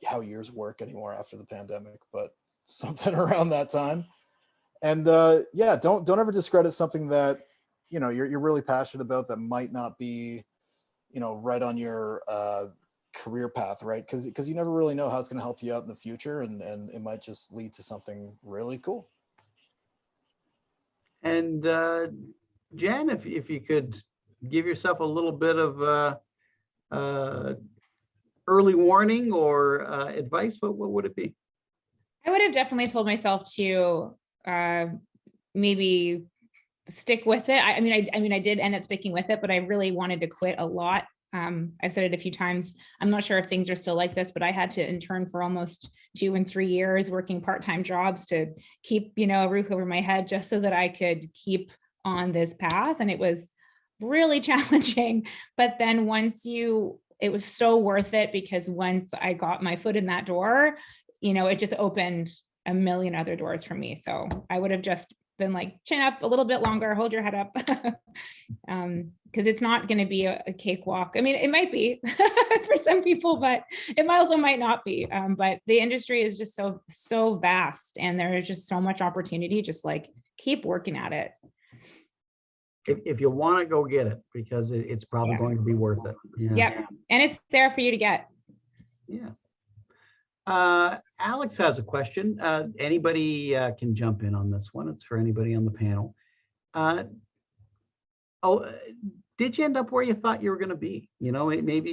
how years work anymore after the pandemic, but something around that time. And yeah, don't ever discredit something that you're really passionate about that might not be right on your career path, right? Because you never really know how it's going to help you out in the future, and it might just lead to something really cool. And Jen, if you could give yourself a little bit of early warning or advice, what would it be? I would have definitely told myself to maybe stick with it. I mean, I did end up sticking with it, but I really wanted to quit a lot. I've said it a few times. I'm not sure if things are still like this, but I had to intern for almost 2 and 3 years, working part-time jobs to keep, a roof over my head, just so that I could keep on this path. And it was really challenging. But then it was so worth it, because once I got my foot in that door, it just opened a million other doors for me. So I would have just been like, chin up a little bit longer, hold your head up. Because it's not going to be a cakewalk. I mean, it might be for some people, but it also might not be. But the industry is just so vast, and there is just so much opportunity. Just like keep working at it. If you want it, go get it, because it's probably going to be worth it. Yeah. Yep. And it's there for you to get. Yeah. Alex has a question. Anybody can jump in on this one. It's for anybody on the panel. Did you end up where you thought you were going to be? Maybe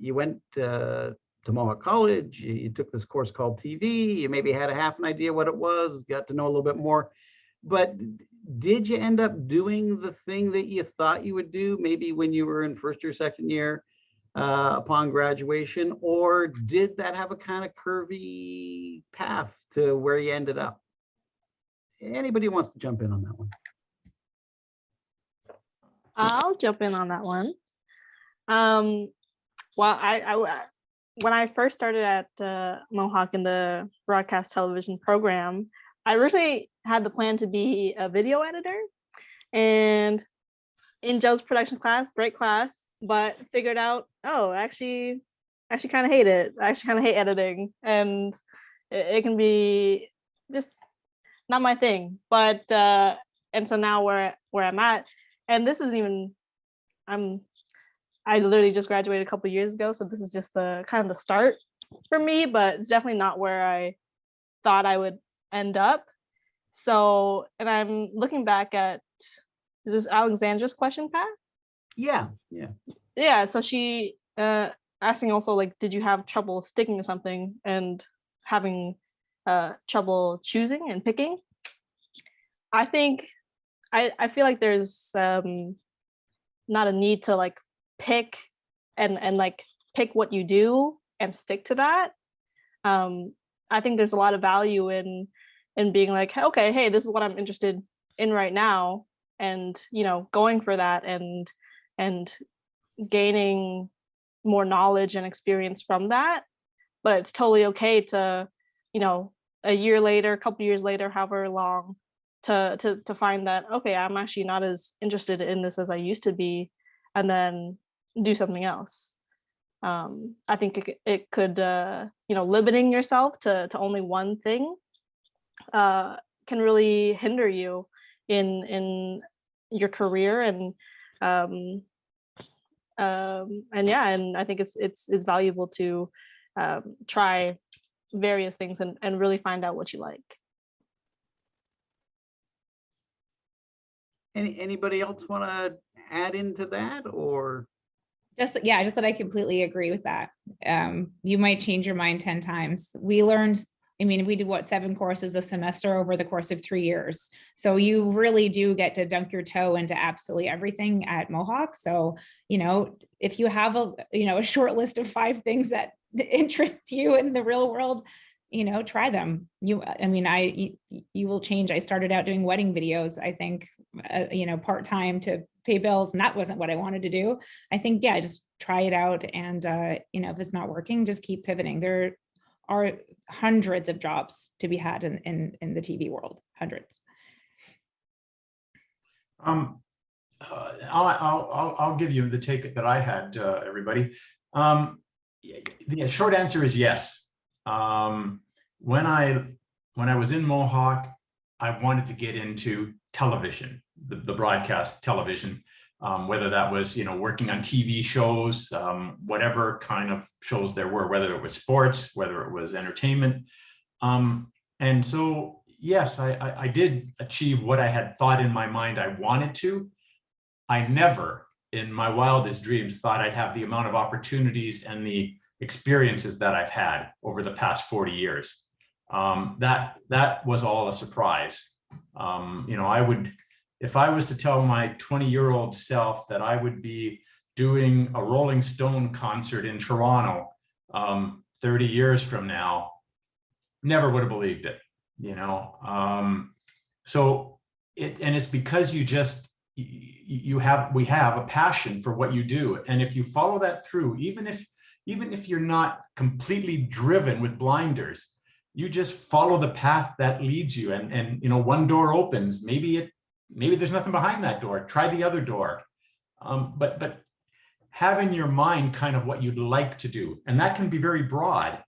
you went to Mohawk College, you took this course called TV, you maybe had a half an idea what it was, got to know a little bit more. But did you end up doing the thing that you thought you would do, maybe when you were in first or second year upon graduation, or did that have a kind of curvy path to where you ended up? Anybody wants to jump in on that one? I'll jump in on that one. Well, I when I first started at Mohawk in the broadcast television program, I originally had the plan to be a video editor, and in Joe's production class, great class, but figured out, actually kind of hate it. I actually kind of hate editing, and it can be just not my thing. But and so now where I'm at, and this isn't even, I literally just graduated a couple of years ago, so this is just the kind of the start for me, but it's definitely not where I thought I would end up. So, and I'm looking back at, is this Alexandra's question, Pat? Yeah. So she asking also, like, did you have trouble sticking to something and having trouble choosing and picking? I think I feel like there's not a need to like pick and like pick what you do and stick to that. I think there's a lot of value in being like, okay, hey, this is what I'm interested in right now, and going for that and gaining more knowledge and experience from that. But it's totally okay to, a year later, a couple years later, however long, to find that, okay, I'm actually not as interested in this as I used to be, and then do something else. I think it could, limiting yourself to only one thing can really hinder you in your career, and yeah, and I think it's valuable to try various things and really find out what you like. Anybody else want to add into that, or? Just that I completely agree with that. You might change your mind 10 times. We learned, I mean, we did 7 courses a semester over the course of 3 years. So you really do get to dunk your toe into absolutely everything at Mohawk. So, if you have a short list of 5 things that interest you in the real world, try them. You will change. I started out doing wedding videos, I think, part-time to pay bills, and that wasn't what I wanted to do. I think, just try it out. And, if it's not working, just keep pivoting. There are hundreds of jobs to be had in the TV world, hundreds. I'll give you the take that I had, everybody. The short answer is yes. When I was in Mohawk, I wanted to get into television, the broadcast television, whether that was, working on TV shows, whatever kind of shows there were, whether it was sports, whether it was entertainment. And so, yes, I did achieve what I had thought in my mind I wanted to. I never, in my wildest dreams, thought I'd have the amount of opportunities and the experiences that I've had over the past 40 years. That was all a surprise. If I was to tell my 20-year-old self that I would be doing a Rolling Stone concert in Toronto 30 years from now, never would have believed it, So it's because we have a passion for what you do. And if you follow that through, even if you're not completely driven with blinders, you just follow the path that leads you. And one door opens, maybe there's nothing behind that door. Try the other door. But have in your mind kind of what you'd like to do. And that can be very broad.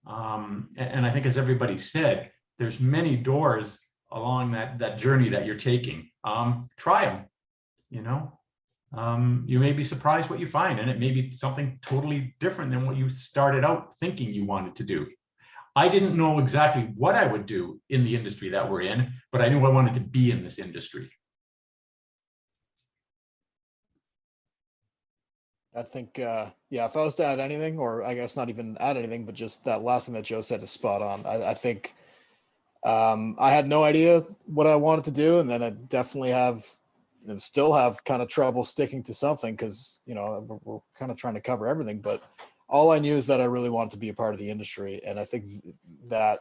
And I think, as everybody said, there's many doors along that journey that you're taking. Try them, you may be surprised what you find, and it may be something totally different than what you started out thinking you wanted to do. I didn't know exactly what I would do in the industry that we're in, but I knew I wanted to be in this industry. I think, if I was to add anything, or I guess not even add anything, but just that last thing that Joe said is spot on. I think I had no idea what I wanted to do, and then I definitely have and still have kind of trouble sticking to something because, we're kind of trying to cover everything. But all I knew is that I really wanted to be a part of the industry. And I think that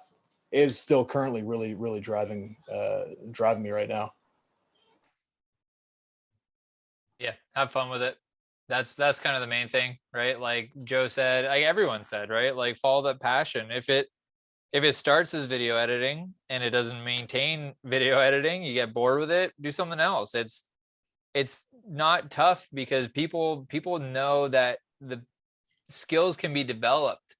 is still currently really, really driving me right now. Yeah, have fun with it. That's kind of the main thing, right? Like Joe said, like everyone said, right? Like follow that passion. If it starts as video editing and it doesn't maintain video editing, you get bored with it, do something else. It's not tough because people know that the skills can be developed.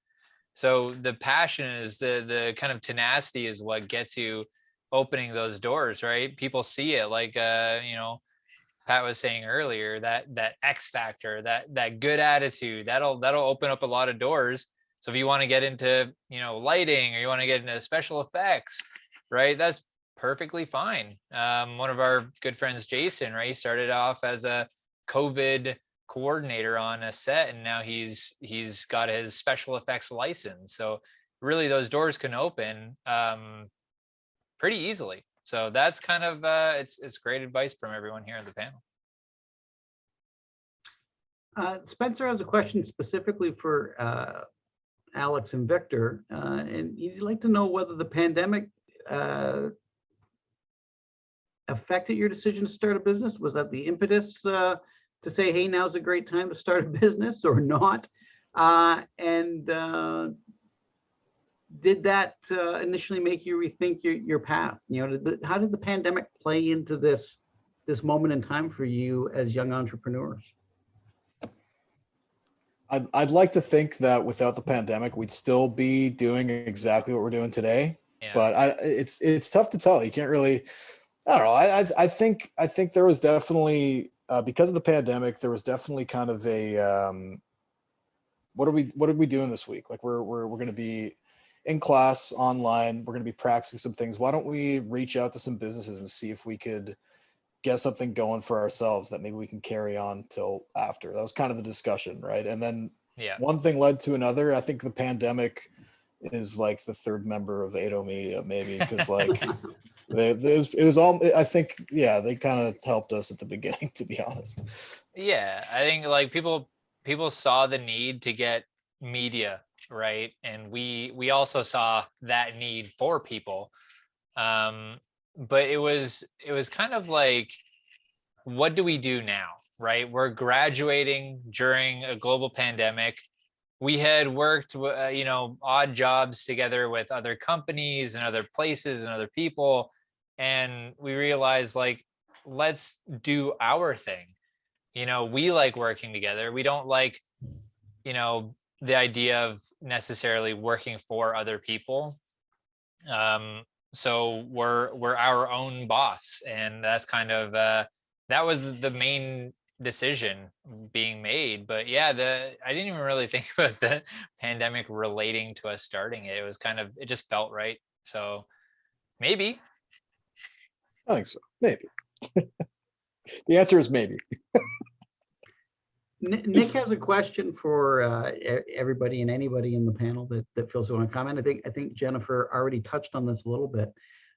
So the passion is the kind of tenacity is what gets you opening those doors, right? People see it, like Pat was saying earlier, that X factor, that good attitude, that'll open up a lot of doors. So if you want to get into, lighting, or you want to get into special effects, right, that's perfectly fine. One of our good friends, Jason, right, he started off as a COVID coordinator on a set, and now he's got his special effects license. So really those doors can open pretty easily. So that's kind of it's great advice from everyone here on the panel. Spencer has a question specifically for Alex and Victor, and you'd like to know whether the pandemic affected your decision to start a business. Was that the impetus to say, hey, now's a great time to start a business, or not? Did that initially make you rethink your path? How did the pandemic play into this moment in time for you as young entrepreneurs? I'd like to think that without the pandemic, we'd still be doing exactly what we're doing today. Yeah. But it's tough to tell. You can't really. I don't know. I think there was definitely because of the pandemic, there was definitely kind of a what are we doing this week? Like we're going to be in class online. We're going to be practicing some things. Why don't we reach out to some businesses and see if we could get something going for ourselves that maybe we can carry on till after. That was kind of the discussion, right? And then one thing led to another. I think the pandemic is like the third member of Ado Media, maybe, because like it was all, I think, yeah, they kind of helped us at the beginning, to be honest. Yeah, I think like people saw the need to get media, right? And we also saw that need for people. But it was kind of like, what do we do now, right? We're graduating during a global pandemic. We had worked, odd jobs together with other companies and other places and other people. And we realized, like, let's do our thing. We like working together. We don't like, the idea of necessarily working for other people. So we're our own boss. And that's kind of, that was the main decision being made. But yeah, I didn't even really think about the pandemic relating to us starting it. It was kind of, it just felt right. So maybe. I think so. Maybe. The answer is maybe. Nick has a question for everybody and anybody in the panel that feels they want to comment. I think Jennifer already touched on this a little bit,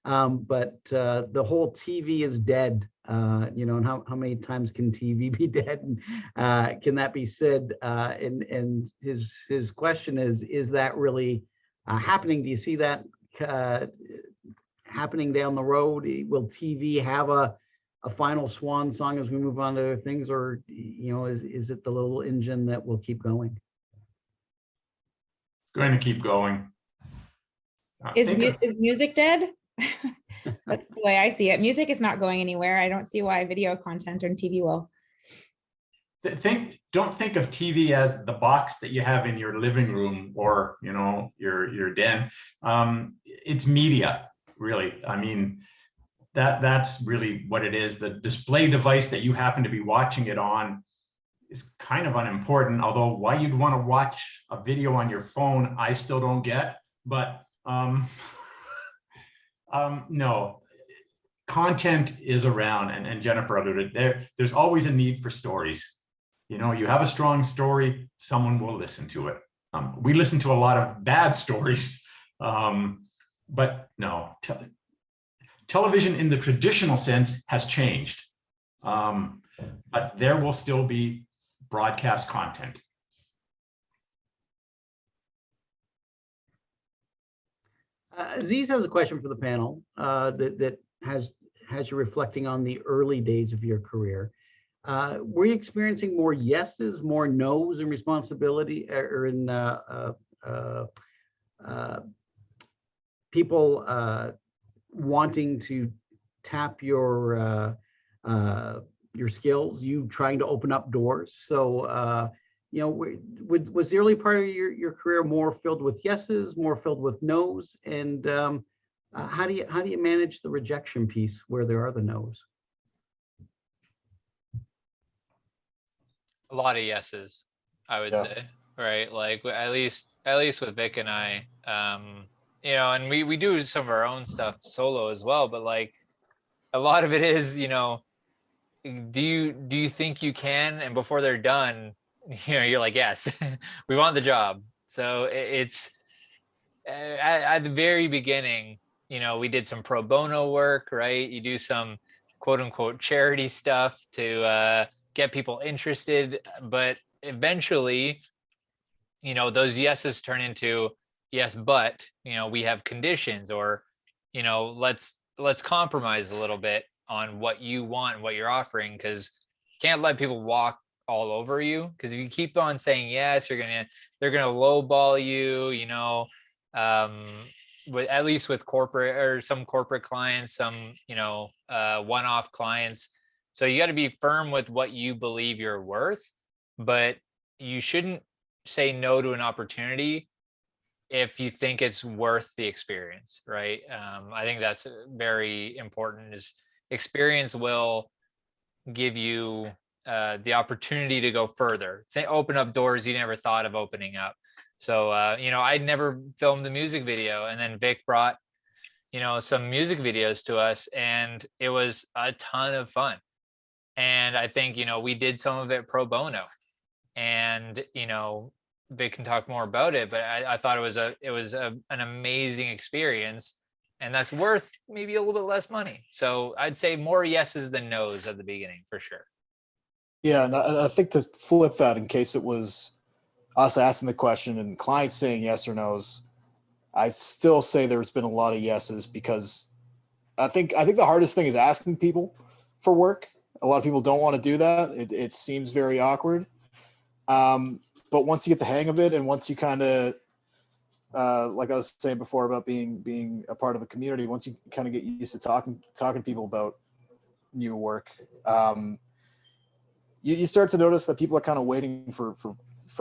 but the whole TV is dead. And how many times can TV be dead? And can that be said? And his question is that really happening? Do you see that happening down the road? Will TV have a final swan song as we move on to other things, or is it the little engine that will keep going? It's going to keep going. Is music dead? That's the way I see it. Music is not going anywhere. I don't see why video content on TV will. Don't think of TV as the box that you have in your living room or your den. It's media, really. I mean, that's really what it is. The display device that you happen to be watching it on is kind of unimportant, although why you'd want to watch a video on your phone, I still don't get. But no, content is around, and Jennifer alluded there's always a need for stories. You have a strong story, someone will listen to it. We listen to a lot of bad stories, but no, television in the traditional sense has changed, but there will still be broadcast content. Aziz has a question for the panel that has you reflecting on the early days of your career. Were you experiencing more yeses, more nos in responsibility, or in people wanting to tap your skills, you trying to open up doors? So was the early part of your career more filled with yeses, more filled with nos? And how do you manage the rejection piece where there are the nos? A lot of yeses, I would say, right? Like at least with Vic and I, and we do some of our own stuff solo as well, but like a lot of it is, do you think you can? And before they're done, you're like, yes, we want the job. So it's at the very beginning, we did some pro bono work, right? You do some quote unquote charity stuff to get people interested, but eventually, those yeses turn into yes, but we have conditions, or let's compromise a little bit on what you want and what you're offering, because you can't let people walk all over you, because if you keep on saying yes, they're gonna lowball you, at least with corporate or some corporate clients, some one-off clients. So you got to be firm with what you believe you're worth, but you shouldn't say no to an opportunity if you think it's worth the experience, right? I think that's very important. Is experience will give you the opportunity to go further. They open up doors you never thought of opening up. So, I'd never filmed a music video, and then Vic brought, some music videos to us, and it was a ton of fun. And I think, we did some of it pro bono, and, Vic can talk more about it, but I thought it was an amazing experience, and that's worth maybe a little bit less money. So I'd say more yeses than nos at the beginning for sure. Yeah, and I think to flip that, in case it was us asking the question and clients saying yes or no's, I still say there's been a lot of yeses, because I think the hardest thing is asking people for work. A lot of people don't want to do that. It seems very awkward. But once you get the hang of it, and once you kind of, like I was saying before about being a part of a community, once you kind of get used to talking to people about new work, you start to notice that people are kind of waiting for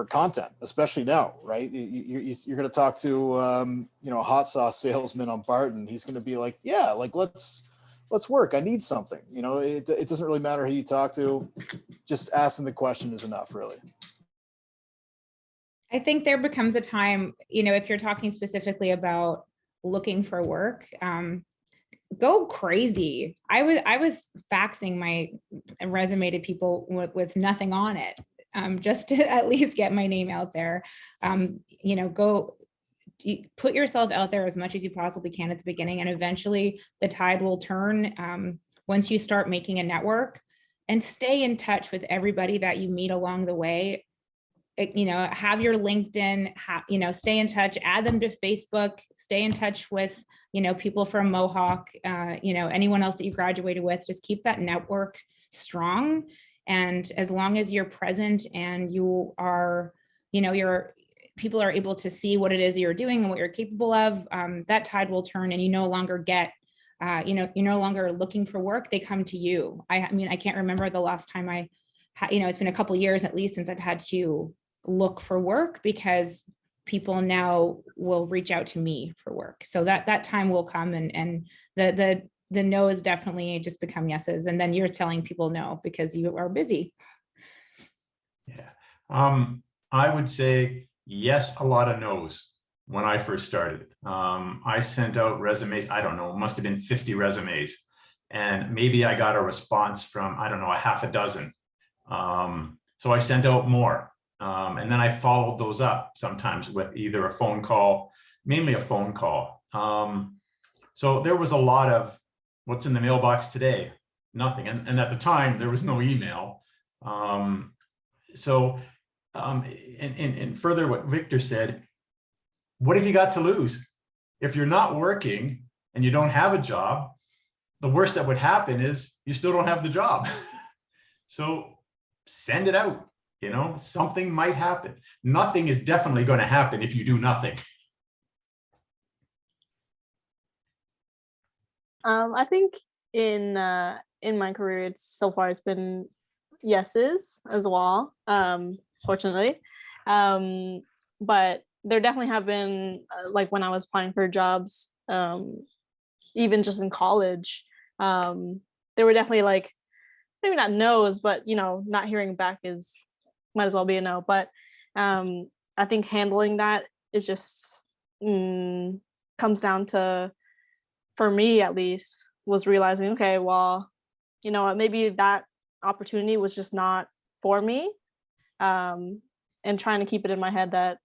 content, especially now, right? You're going to talk to a hot sauce salesman on Barton. He's going to be like, yeah, like let's work. I need something. It doesn't really matter who you talk to. Just asking the question is enough, really. I think there becomes a time, if you're talking specifically about looking for work, go crazy. I was faxing my resume to people with nothing on it, just to at least get my name out there. Go put yourself out there as much as you possibly can at the beginning, and eventually the tide will turn once you start making a network, and stay in touch with everybody that you meet along the way. Have your LinkedIn, stay in touch, add them to Facebook, stay in touch with, people from Mohawk, anyone else that you graduated with. Just keep that network strong. And as long as you're present and you are, people are able to see what it is you're doing and what you're capable of, that tide will turn, and you no longer get, you're no longer looking for work. They come to you. I can't remember the last time it's been a couple of years at least since I've had to look for work, because people now will reach out to me for work. So that time will come, and the no's definitely just become yeses, and then you're telling people no because you are busy. Yeah, I would say yes, a lot of no's when I first started. I sent out resumes. I don't know, it must have been 50 resumes, and maybe I got a response from, I don't know, a half a dozen. So I sent out more. And then I followed those up sometimes with either a phone call, mainly a phone call. So there was a lot of what's in the mailbox today, nothing. And at the time there was no email. And further what Victor said, what have you got to lose? If you're not working and you don't have a job, the worst that would happen is you still don't have the job. So send it out. Something might happen. Nothing is definitely going to happen if you do nothing. I think in my career, it's been yeses as well, fortunately. But there definitely have been, like when I was applying for jobs, even just in college, there were definitely like, maybe not no's, but not hearing back might as well be a no. But I think handling that is just comes down to, for me at least, was realizing, okay, well, maybe that opportunity was just not for me, and trying to keep it in my head that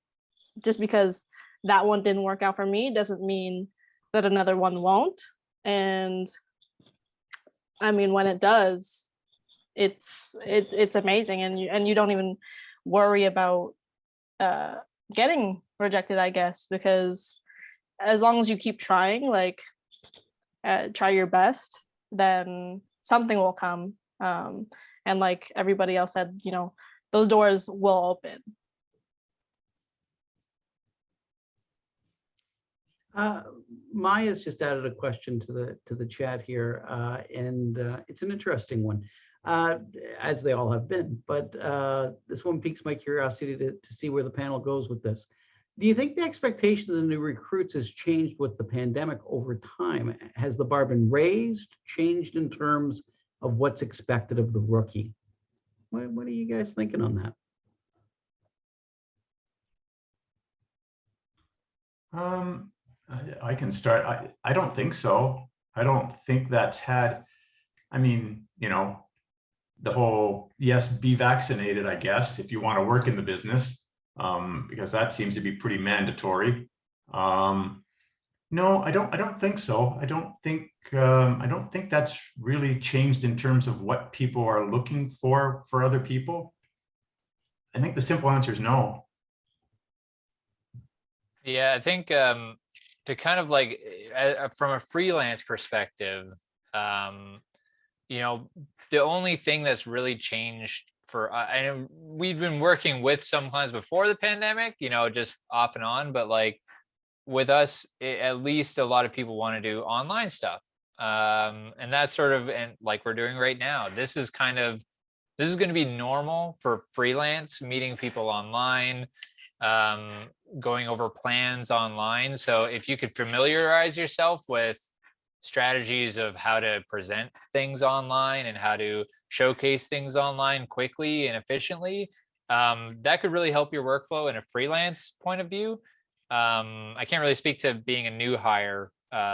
just because that one didn't work out for me doesn't mean that another one won't. And I mean, when it does, it's amazing, and you don't even worry about getting rejected, I guess, because as long as you keep trying, like try your best, then something will come, and like everybody else said, those doors will open. Maya's just added a question to the chat here, and it's an interesting one, as they all have been. But this one piques my curiosity to see where the panel goes with this. Do you think the expectations of new recruits has changed with the pandemic over time? Has the bar been raised, changed in terms of what's expected of the rookie? What are you guys thinking on that? I can start. I don't think so. I don't think that's had, I mean, you know, the whole, yes, be vaccinated, I guess, if you want to work in the business, because that seems to be pretty mandatory. No, I don't think so. I don't think that's really changed in terms of what people are looking for other people. I think the simple answer is no. Yeah, I think to kind of like from a freelance perspective, you know, the only thing that's really changed for I know we've been working with some clients before the pandemic, you know, just off and on, but like with us, at least a lot of people want to do online stuff. And that's sort of, and like we're doing right now, this is going to be normal for freelance, meeting people online, going over plans online. So if you could familiarize yourself with strategies of how to present things online and how to showcase things online quickly and efficiently, that could really help your workflow in a freelance point of view. I can't really speak to being a new hire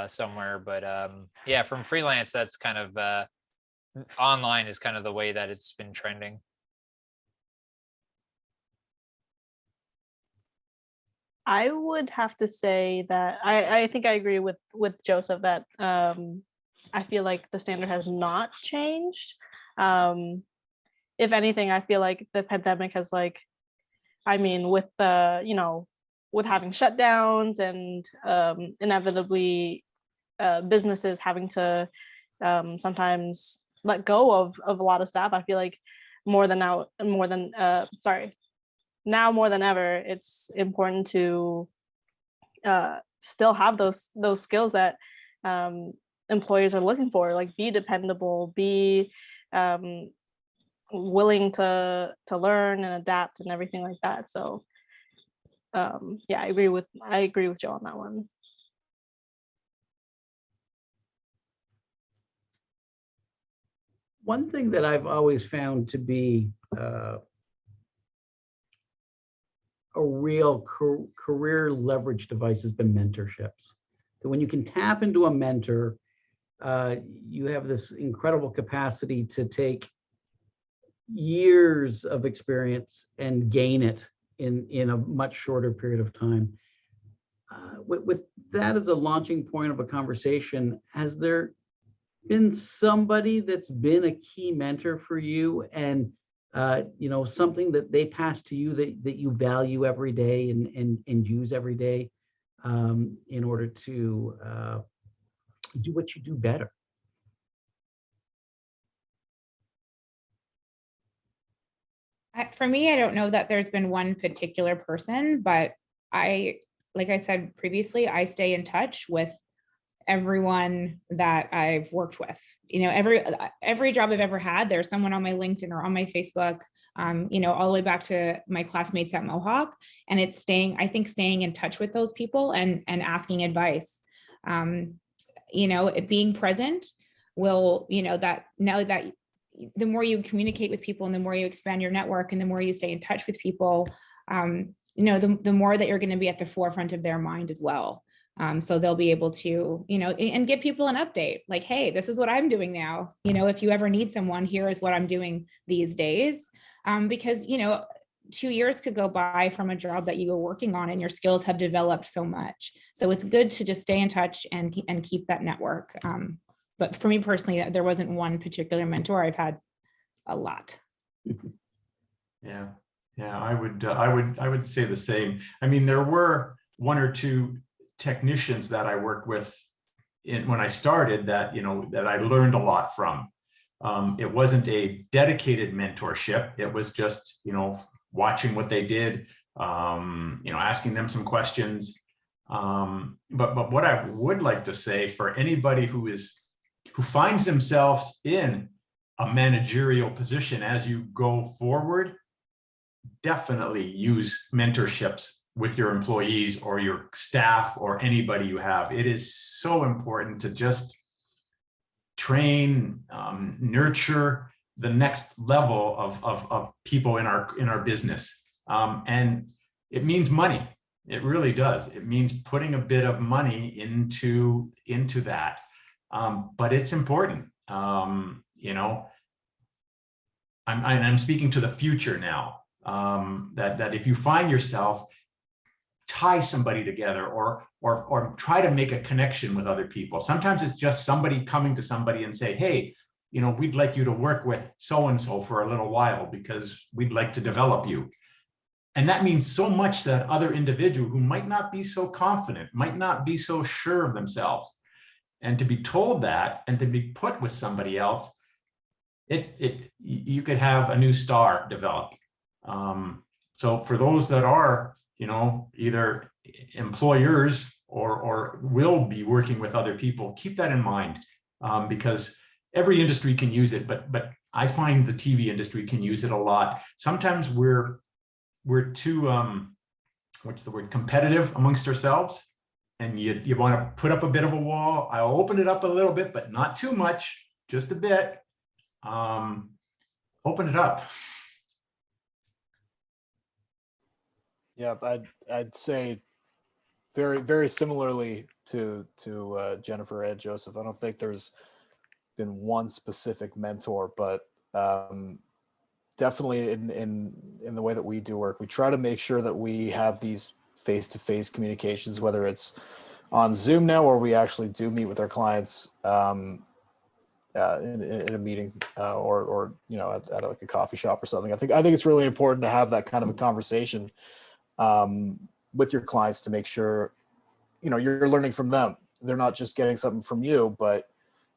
somewhere, but yeah, from freelance, that's kind of online is kind of the way that it's been trending. I would have to say that I think I agree with Joseph that I feel like the standard has not changed. If anything, I feel like the pandemic has I mean, with the, you know, with having shutdowns and inevitably businesses having to sometimes let go of a lot of staff, I feel like now more than ever, it's important to still have those skills that employers are looking for, like be dependable, be willing to learn and adapt and everything like that. So yeah, I agree with Joe on that one. One thing that I've always found to be a real career leverage device has been mentorships. That when you can tap into a mentor, you have this incredible capacity to take years of experience and gain it in a much shorter period of time. With that as a launching point of a conversation, has there been somebody that's been a key mentor for you, and you know, something that they pass to you that you value every day and use every day in order to do what you do better? For me, I don't know that there's been one particular person, but like I said previously, I stay in touch with everyone that I've worked with. You know, every job I've ever had, there's someone on my LinkedIn or on my Facebook, you know, all the way back to my classmates at Mohawk. And it's staying in touch with those people and asking advice. You know, being present will, you know, that now that the more you communicate with people and the more you expand your network and the more you stay in touch with people, you know, the more that you're going to be at the forefront of their mind as well. So they'll be able to, you know, and give people an update like, hey, this is what I'm doing now. You know, if you ever need someone, here is what I'm doing these days. Because, you know, 2 years could go by from a job that you were working on and your skills have developed so much. So it's good to just stay in touch and keep that network. But for me personally, there wasn't one particular mentor. I've had a lot. Yeah, I would say the same. I mean, there were one or two technicians that I worked with when I started that, you know, that I learned a lot from. It wasn't a dedicated mentorship. It was just, you know, watching what they did, you know, asking them some questions. But what I would like to say for anybody who finds themselves in a managerial position as you go forward, definitely use mentorships with your employees or your staff or anybody you have. It is so important to just train, nurture the next level of people in our business. And it means money. It really does. It means putting a bit of money into that. But it's important. You know, I'm speaking to the future now. That if you find yourself, tie somebody together or try to make a connection with other people. Sometimes it's just somebody coming to somebody and say, hey, you know, we'd like you to work with so-and-so for a little while because we'd like to develop you. And that means so much to that other individual who might not be so confident, might not be so sure of themselves. And to be told that and to be put with somebody else, you could have a new star develop. So for those that are, you know, either employers or will be working with other people, keep that in mind, because every industry can use it, but I find the TV industry can use it a lot. Sometimes we're too, what's the word, competitive amongst ourselves, and you want to put up a bit of a wall. I'll open it up a little bit, but not too much, just a bit. Open it up. Yeah, I'd say very, very similarly to Jennifer and Joseph. I don't think there's been one specific mentor, but definitely in the way that we do work, we try to make sure that we have these face-to-face communications, whether it's on Zoom now or we actually do meet with our clients in a meeting or you know at like a coffee shop or something. I think it's really important to have that kind of a conversation with your clients to make sure, you know, you're learning from them. They're not just getting something from you, but,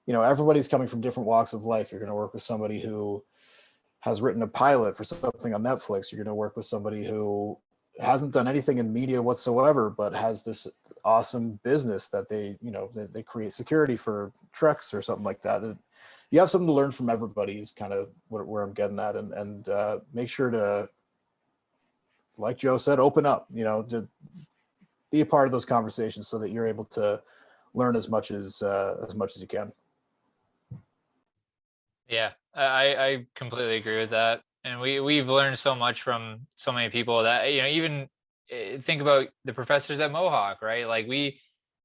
you know, everybody's coming from different walks of life. You're going to work with somebody who has written a pilot for something on Netflix. You're going to work with somebody who hasn't done anything in media whatsoever, but has this awesome business that they create security for trucks or something like that. You have something to learn from everybody is kind of where I'm getting at, and make sure to, like Joe said, open up, you know, to be a part of those conversations so that you're able to learn as much as you can. Yeah, I completely agree with that. And we've learned so much from so many people that, you know, even think about the professors at Mohawk, right? Like we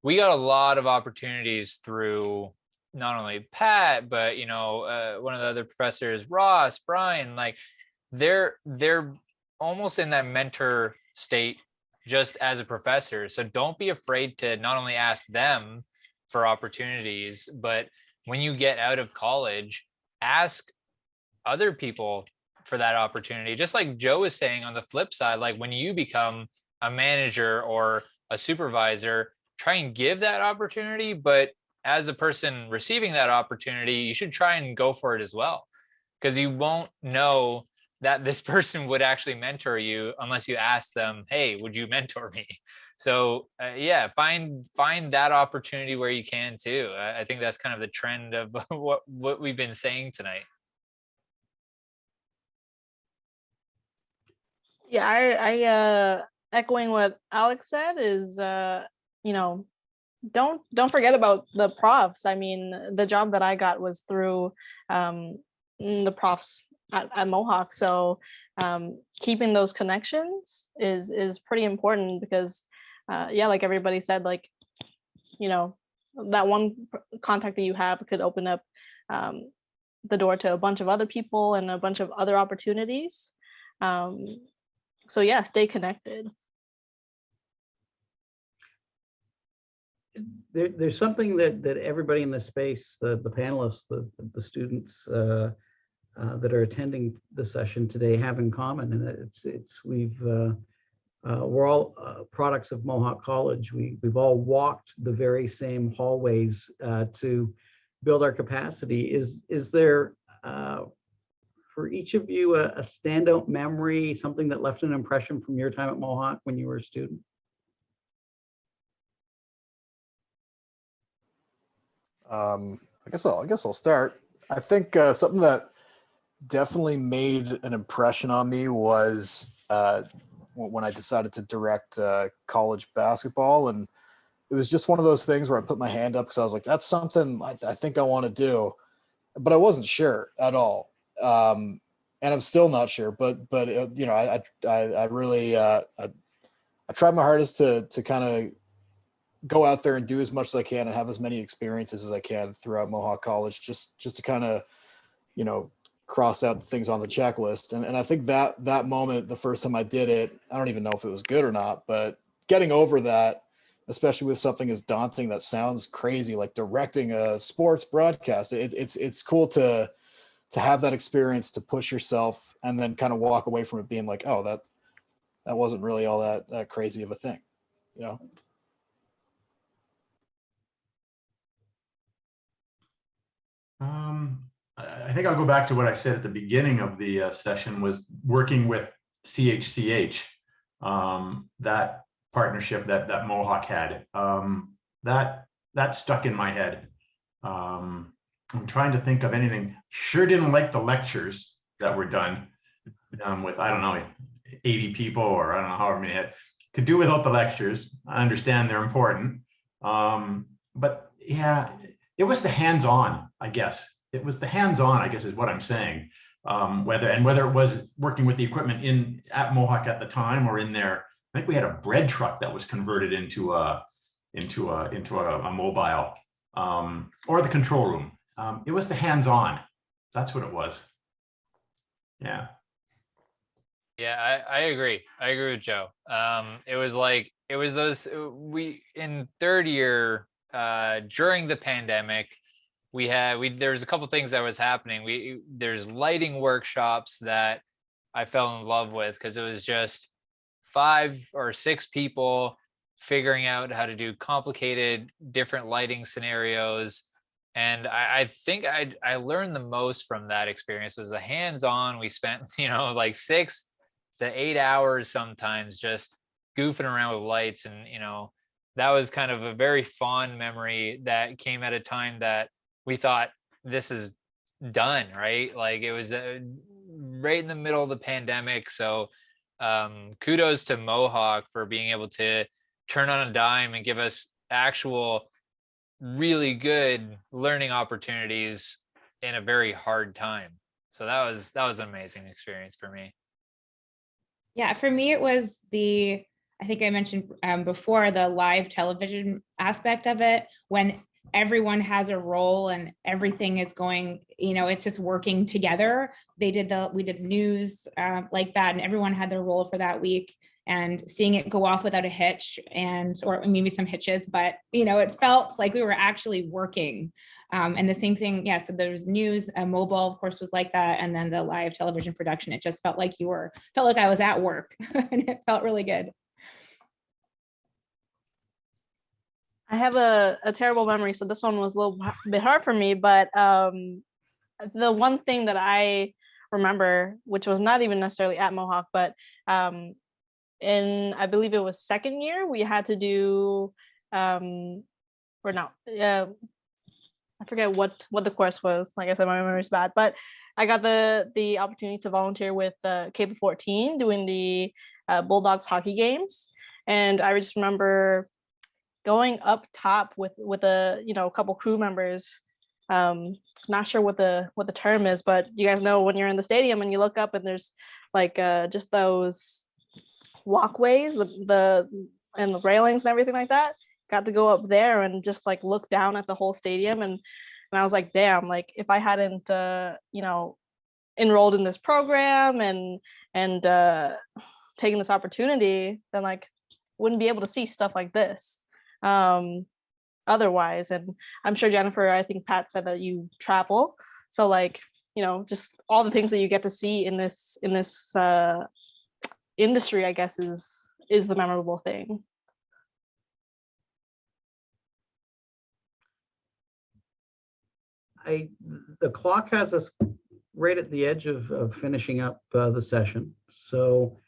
got a lot of opportunities through not only Pat, but, you know, one of the other professors, Ross, Brian, like they're almost in that mentor state just as a professor. So don't be afraid to not only ask them for opportunities, but when you get out of college, ask other people for that opportunity. Just like Joe was saying, on the flip side, like when you become a manager or a supervisor, try and give that opportunity. But as a person receiving that opportunity, you should try and go for it as well, because you won't know that this person would actually mentor you unless you ask them, hey, would you mentor me? So yeah, find that opportunity where you can too. I think that's kind of the trend of what we've been saying tonight. Yeah, I echoing what Alex said is you know, don't forget about the profs. I mean, the job that I got was through the profs at Mohawk. So keeping those connections is pretty important, because yeah, like everybody said, like, you know, that one contact that you have could open up the door to a bunch of other people and a bunch of other opportunities. So yeah, stay connected. There's something that everybody in this space, the panelists, the students that are attending the session today have in common, and we're all products of Mohawk College. We've all walked the very same hallways to build our capacity. Is there for each of you a standout memory, something that left an impression from your time at Mohawk when you were a student? I guess I'll start. I think something that definitely made an impression on me was when I decided to direct college basketball, and it was just one of those things where I put my hand up because I was like, that's something I think I want to do, but I wasn't sure at all. and I'm still not sure, but you know, I really I tried my hardest to kind of go out there and do as much as I can and have as many experiences as I can throughout Mohawk College, just to kind of, you know, cross out the things on the checklist. And I think that moment, the first time I did it, I don't even know if it was good or not, but getting over that, especially with something as daunting that sounds crazy, like directing a sports broadcast, it's cool to have that experience, to push yourself and then kind of walk away from it being like, oh, that wasn't really all that crazy of a thing, you know? I think I'll go back to what I said at the beginning of the session, was working with CHCH, that partnership that Mohawk had, that stuck in my head. I'm trying to think of anything. Sure didn't like the lectures that were done with, I don't know, 80 people, or I don't know however many had. Could do without the lectures. I understand they're important. But yeah, it was the hands-on, I guess. It was the hands-on, I guess, is what I'm saying. Whether it was working with the equipment at Mohawk at the time, or in there, I think we had a bread truck that was converted into a mobile, or the control room. It was the hands-on. That's what it was. Yeah. Yeah, I agree. I agree with Joe. It was those, we in third year, during the pandemic, there's a couple things that was happening. There's lighting workshops that I fell in love with, because it was just 5 or 6 people figuring out how to do complicated different lighting scenarios. And I think I learned the most from that experience was the hands-on. We spent, like 6 to 8 hours sometimes just goofing around with lights. And, that was kind of a very fond memory that came at a time that we thought this is done, right? Like it was right in the middle of the pandemic. So kudos to Mohawk for being able to turn on a dime and give us actual really good learning opportunities in a very hard time. So that was an amazing experience for me. Yeah, for me, it was I think I mentioned before, the live television aspect of it, when everyone has a role and everything is going, it's just working together. We did news like that, and everyone had their role for that week, and seeing it go off without a hitch or maybe some hitches, but it felt like we were actually working. And the same thing, yeah, so there's news, mobile of course was like that, and then the live television production, it just felt like I was at work and it felt really good. I have a terrible memory, so this one was a little bit hard for me, but the one thing that I remember, which was not even necessarily at Mohawk, but in, I believe it was second year, we had to do, I forget what the course was. Like I said, my memory's bad, but I got the opportunity to volunteer with Cable 14 doing the Bulldogs hockey games. And I just remember going up top with a couple crew members. Not sure what the term is, but you guys know when you're in the stadium and you look up and there's like just those walkways, and the railings and everything like that. Got to go up there and just like look down at the whole stadium, and I was like, damn, like if I hadn't enrolled in this program and taken this opportunity, then like wouldn't be able to see stuff like this otherwise. And I'm sure Jennifer, I think Pat said that you travel, so like just all the things that you get to see in this industry, I guess is the memorable thing. The clock has us right at the edge of finishing up the session. So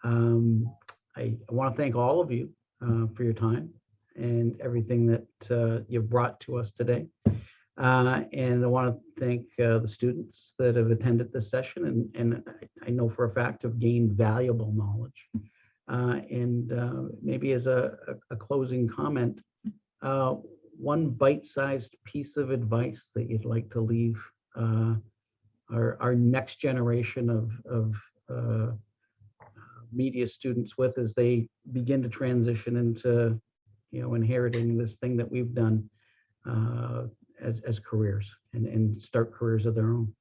I want to thank all of you for your time and everything that you've brought to us today. And I want to thank the students that have attended this session, and I know for a fact have gained valuable knowledge. And maybe as a closing comment, one bite-sized piece of advice that you'd like to leave our next generation of media students with as they begin to transition into, inheriting this thing that we've done as careers and start careers of their own.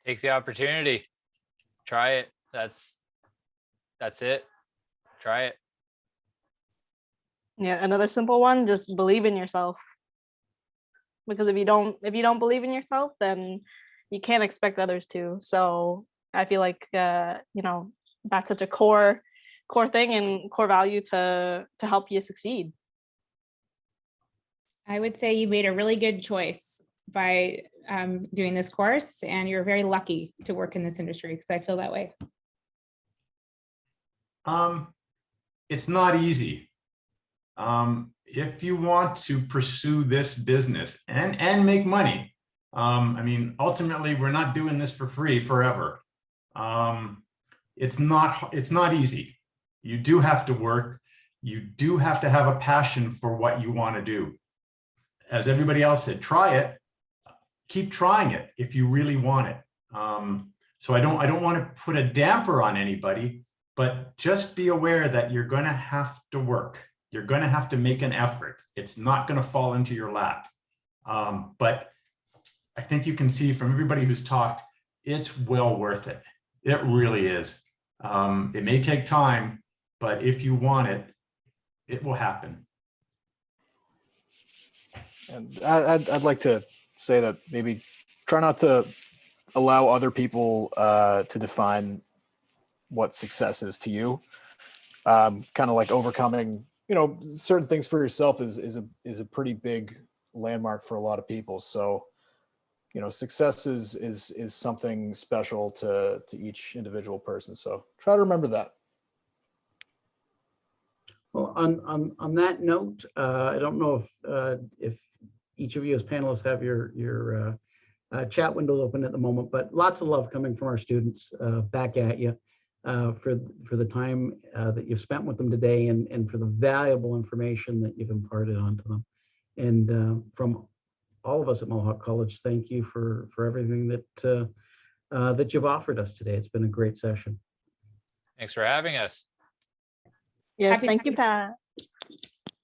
Take the opportunity. Try it. That's it. Try it. Yeah, another simple one, just believe in yourself. Because if you don't believe in yourself, then you can't expect others to. So I feel like that's such a core thing and core value to help you succeed. I would say you made a really good choice by doing this course, and you're very lucky to work in this industry, because I feel that way. It's not easy. If you want to pursue this business and make money, I mean, ultimately, we're not doing this for free forever. It's not easy. You do have to work. You do have to have a passion for what you want to do. As everybody else said, try it. Keep trying it if you really want it. So I don't want to put a damper on anybody, but just be aware that you're going to have to work. You're going to have to make an effort. It's not going to fall into your lap. But I think you can see from everybody who's talked, it's well worth it. It really is. It may take time, but if you want it, it will happen. And I'd like to say that maybe try not to allow other people to define what success is to you. Kind of like overcoming, certain things for yourself is a pretty big landmark for a lot of people. So, success is something special to each individual person. So try to remember that. Well, on that note, I don't know if each of you as panelists have your chat window open at the moment, but lots of love coming from our students back at you for the time that you've spent with them today, and for the valuable information that you've imparted onto them. And from all of us at Mohawk College, thank you for everything that you've offered us today. It's been a great session. Thanks for having us. Yes, Happy- thank you, Pat.